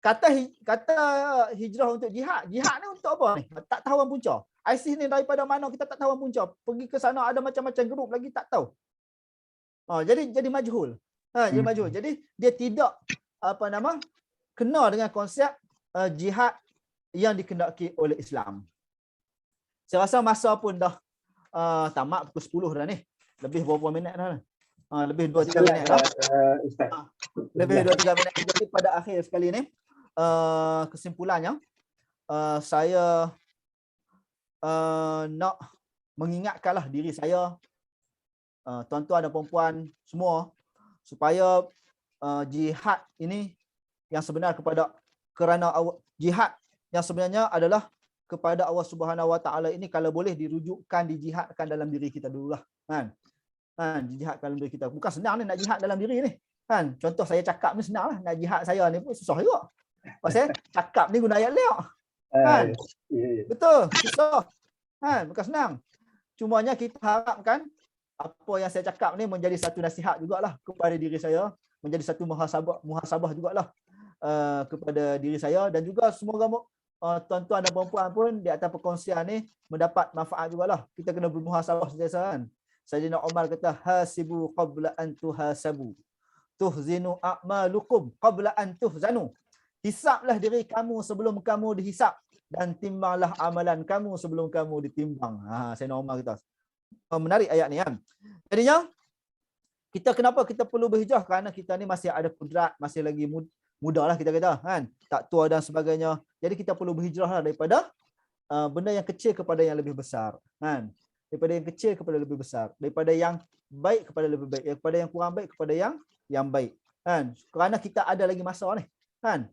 S2: Kata hijrah untuk jihad. Jihad ni untuk apa ni? Tak tahuan punca. ISIS ni daripada mana kita tak tahuan punca. Pergi ke sana ada macam-macam grup lagi tak tahu. Jadi majhul. Jadi majhul. Jadi dia tidak kena dengan konsep jihad yang dikendaki oleh Islam. Saya rasa masa pun dah tamat pukul 10 dah ni. Lebih berapa minit dah. Lebih 2-3 minit dah. Lebih 2-3 minit. Jadi pada akhir sekali ni, kesimpulannya, saya nak mengingatkanlah diri saya, tuan-tuan dan puan-puan semua, supaya jihad ini yang sebenar kerana jihad yang sebenarnya adalah kepada Allah Subhanahu Wa Taala ini, kalau boleh dirujukkan, dijihadkan dalam diri kita dululah. Kan? Dijihadkan dalam diri kita. Bukan senang ni nak jihad dalam diri ni. Kan? Contoh saya cakap ni senang lah. Nak jihad saya ni pun susah juga. Pasal cakap ni guna ayat liak. Kan? Betul. Susah. Kan? Bukan senang. Cumanya kita harapkan apa yang saya cakap ni menjadi satu nasihat jugalah kepada diri saya. Menjadi satu muhasabah jugalah kepada diri saya. Dan juga semoga tuan-tuan dan puan-puan pun di atas perkongsian ni mendapat manfaat jugalah. Kita kena bermuhasabah sentiasa kan. Sayyidina Umar kata, hasibu qabla an tuhasabu. Tuhzinu a'malukum qabla an tuhzanu. Hisablah diri kamu sebelum kamu dihisab, dan timbanglah amalan kamu sebelum kamu ditimbang. Sayyidina Umar kata. Menarik ayat ni kan. Jadinya kenapa kita perlu berhijrah? Kerana kita ni masih ada kudrat, masih lagi mudahlah kita kata kan, tak tua dan sebagainya. Jadi kita perlu berhijrahlah daripada benda yang kecil kepada yang lebih besar kan, daripada yang kecil kepada lebih besar, daripada yang baik kepada lebih baik, daripada yang kurang baik kepada yang baik kan, kerana kita ada lagi masa ni kan.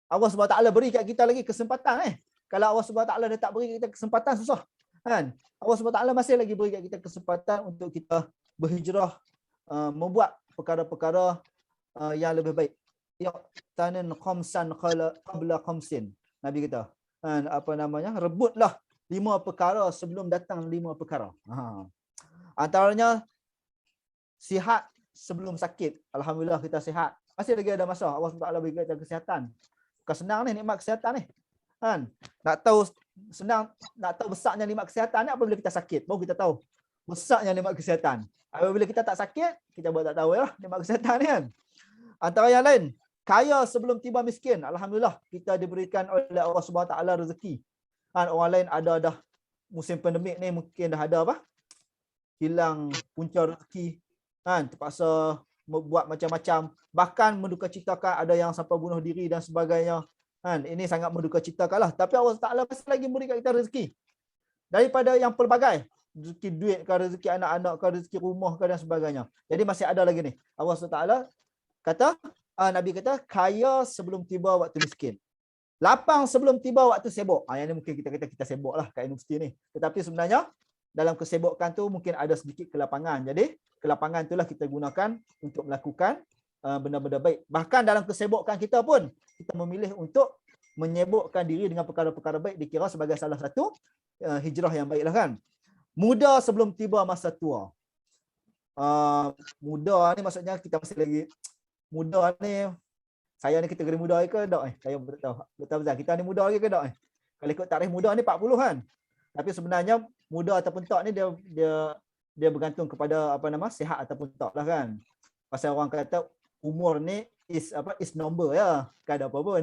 S2: Allah SWT beri kat kita lagi kesempatan kalau Allah SWT dah tak beri kita kesempatan susah kan. Allah SWT masih lagi beri kat kita kesempatan untuk kita berhijrah, membuat perkara-perkara yang lebih baik. Ya tanan khamsan qabla khamsin, Nabi kata apa namanya, rebutlah 5 perkara sebelum datang 5 perkara. Antaranya sihat sebelum sakit. Alhamdulillah kita sihat. Masih lagi ada masa Allah SWT bagi kita kesihatan. Bukan senang ni nikmat kesihatan ni. Kan? Nak tahu senang, nak tahu besarnya nikmat kesihatan ni apabila kita sakit. Baru kita tahu besarnya nikmat kesihatan. Apabila kita tak sakit, kita buat tak tahu ya nikmat kesihatan ni kan. Antara yang lain, kaya sebelum tiba miskin. Alhamdulillah kita diberikan oleh Allah SWT rezeki. Kan orang lain ada dah musim pandemik ni mungkin dah ada apa? Hilang punca rezeki. Kan terpaksa buat macam-macam, bahkan mendukacitakan ada yang sampai bunuh diri dan sebagainya. Kan ini sangat mendukacitakanlah. Tapi Allah Taala masih lagi berikan kita rezeki daripada yang pelbagai, rezeki duit ke, rezeki anak-anak ke, rezeki rumah ke dan sebagainya. Jadi masih ada lagi ni. Allah Taala kata, Nabi kata kaya sebelum tiba waktu miskin, lapang sebelum tiba waktu sibuk. Yang ni mungkin kita kata kita sibuk lah kat universiti ni. Tetapi sebenarnya dalam kesibukan tu mungkin ada sedikit kelapangan. Jadi kelapangan itulah kita gunakan untuk melakukan benda-benda baik. Bahkan dalam kesibukan kita pun kita memilih untuk menyibukkan diri dengan perkara-perkara baik dikira sebagai salah satu hijrah yang baiklah kan. Muda sebelum tiba masa tua. Muda ni maksudnya kita masih lagi muda ni. Saya ni kategori muda ke tak? Saya tak tahu. Betul Zah, kita ni muda lagi ke tak? Kalau ikut tarikh muda ni 40 kan. Tapi sebenarnya muda ataupun tak ni dia bergantung kepada apa nama sihat ataupun tak lah kan. Pasal orang kata umur ni is number ya. Tak ada apa pun.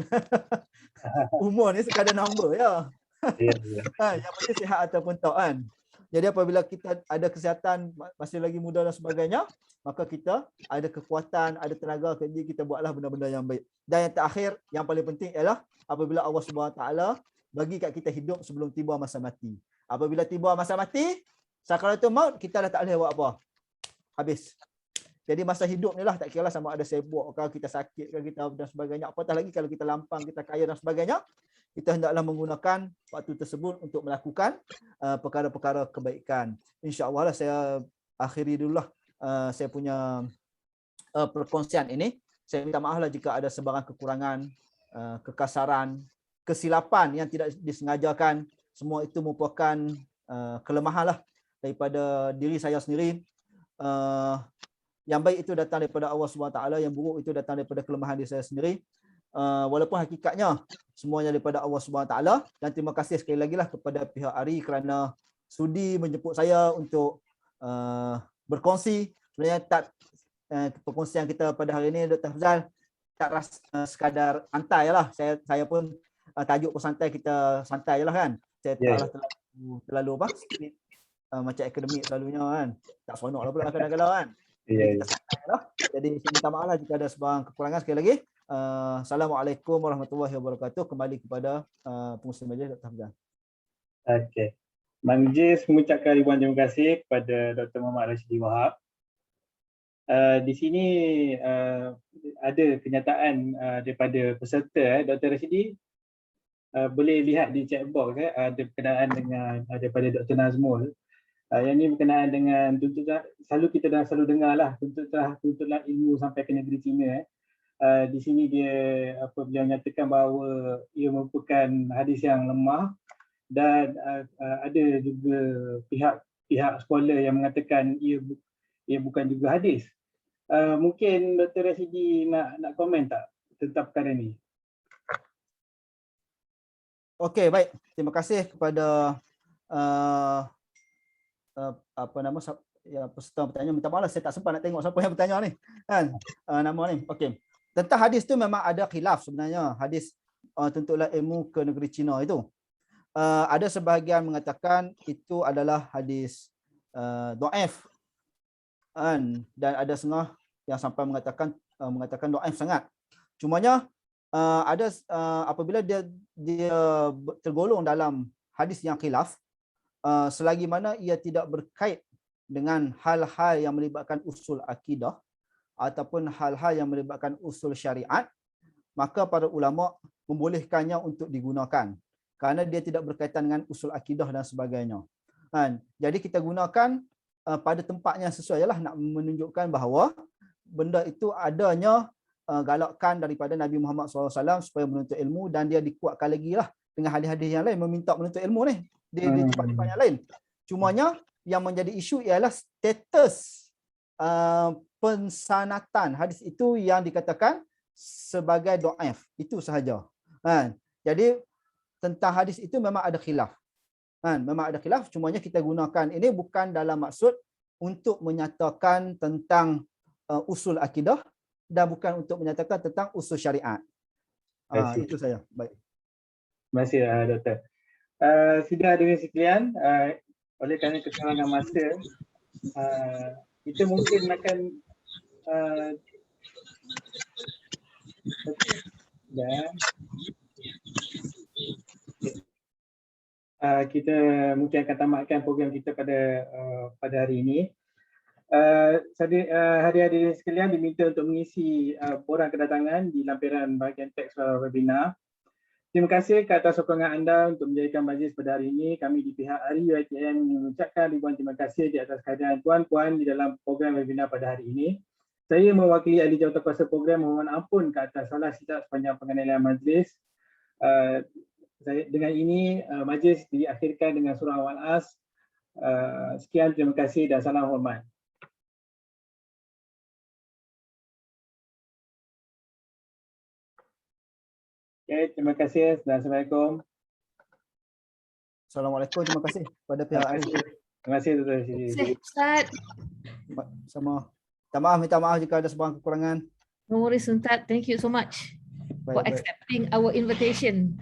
S2: Umur ni sekadar number ya. Yang penting sihat ataupun tak kan. Jadi apabila kita ada kesihatan, masih lagi muda dan sebagainya, maka kita ada kekuatan, ada tenaga, jadi kita buatlah benda-benda yang baik. Dan yang terakhir, yang paling penting ialah apabila Allah SWT bagi kat kita hidup sebelum tiba masa mati. Apabila tiba masa mati, sakaratul maut, kita dah tak boleh buat apa. Habis. Jadi masa hidup ni lah, tak kira lah sama ada sibuk ke, kita sakit ke, kita dan sebagainya. Apatah lagi kalau kita lampang, kita kaya dan sebagainya, kita hendaklah menggunakan waktu tersebut untuk melakukan perkara-perkara kebaikan. InsyaAllah lah saya akhiri dululah saya punya perkongsian ini. Saya minta maaf lah jika ada sebarang kekurangan, kekasaran, kesilapan yang tidak disengajakan. Semua itu merupakan kelemahan lah daripada diri saya sendiri. Yang baik itu datang daripada Allah SWT, yang buruk itu datang daripada kelemahan diri saya sendiri. Walaupun hakikatnya semuanya daripada Allah SWT. Dan terima kasih sekali lagi lah kepada pihak ARI kerana sudi menjemput saya untuk berkongsi. Sebenarnya tak perkongsian kita pada hari ini Dr. Hafzal tak sekadar santai lah. Saya pun tajuk santai, kita santai lah kan. Saya taklah terlalu apa macam akademik selalunya kan. Tak seronok lah pula kadang-kadang kan. Jadi kita santai lah. Jadi saya minta maaf lah jika ada sebarang kekurangan. Sekali lagi Assalamualaikum warahmatullahi wabarakatuh. Kembali kepada pengurusi majlis Dr. Hafzal.
S1: Okey. Majlis mengucapkan ribuan terima kasih kepada Dr. Muhammad Rashidi Wahab. Di sini ada kenyataan daripada peserta. Dr. Rashidi boleh lihat di chat box ada berkenaan dengan daripada Dr. Nazmul. Yang ini berkenaan dengan tuntutan, selalu kita dah selalu dengar lah tuntutan ilmu sampai ke negeri China. Di sini dia apabila menyatakan bahawa ia merupakan hadis yang lemah dan ada juga pihak scholar yang mengatakan ia bukan juga hadis. Mungkin Dr. Rashidi nak komen tak tentang perkara ini?
S2: Okey, baik. Terima kasih kepada apa nama ya, peserta bertanya. Minta maaf saya tak sempat nak tengok siapa yang bertanya ni kan. Nama ni. Okey. Tentang hadis tu memang ada khilaf sebenarnya. Hadis tuntutlah ilmu ke negeri China itu. Ada sebahagian mengatakan itu adalah hadis dhaif. Dan ada setengah yang sampai mengatakan dhaif sangat. Cumanya apabila dia tergolong dalam hadis yang khilaf, selagi mana ia tidak berkait dengan hal-hal yang melibatkan usul akidah ataupun hal-hal yang melibatkan usul syariat, maka para ulama membolehkannya untuk digunakan kerana dia tidak berkaitan dengan usul akidah dan sebagainya. Jadi kita gunakan pada tempatnya sesuai lah, nak menunjukkan bahawa benda itu adanya galakkan daripada Nabi Muhammad SAW supaya menuntut ilmu, dan dia dikuatkan lagi lah dengan hadis-hadis yang lain meminta menuntut ilmu ni di tempat-tempat yang lain. Cumanya yang menjadi isu ialah status pensanatan hadis itu yang dikatakan sebagai dhaif, itu sahaja. Jadi tentang hadis itu memang ada khilaf. Memang ada khilaf, cumanya kita gunakan ini bukan dalam maksud untuk menyatakan tentang usul akidah dan bukan untuk menyatakan tentang usul syariat. Itu saya. Baik.
S1: Terima kasih Doktor. Sudah dengan sekalian, oleh kerana kekurangan masa, kita mungkin akan kita mungkin akan tamatkan program kita pada hari ini. Hadirin sekalian diminta untuk mengisi borang kedatangan di lampiran bahagian teks webinar. Terima kasih ke atas sokongan anda untuk menjadikan majlis pada hari ini. Kami di pihak ARI UiTM mengucapkan ribuan terima kasih di atas kehadiran tuan-puan di dalam program webinar pada hari ini. Saya mewakili ahli jawatankuasa program mohon ampun ke atas salah silap sepanjang pengendalian majlis. Dengan ini majlis diakhirkan dengan surah Al-As. Sekian, terima kasih dan salam hormat. Okay, terima kasih dan Assalamualaikum.
S2: Assalamualaikum, terima kasih kepada pihak ARI.
S1: Terima kasih Dr. Siti.
S3: Ustaz.
S2: Sama. Minta maaf jika ada sebarang kekurangan.
S3: No worries Ustaz. Thank you so much for accepting our invitation.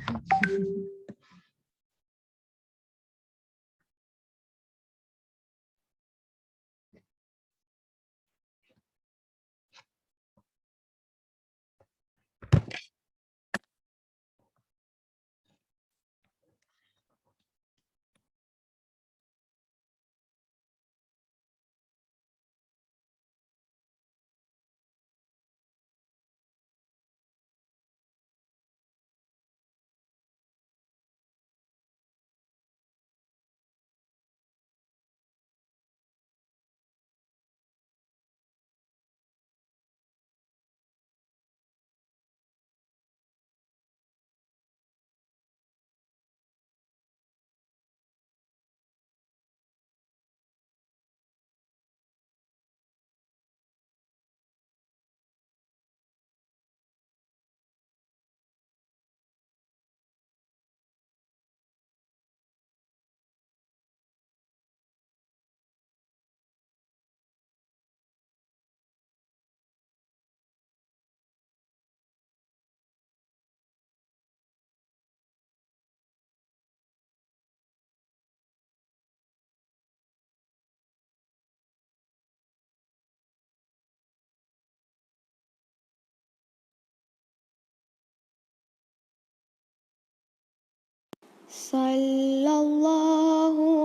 S4: Sallallahu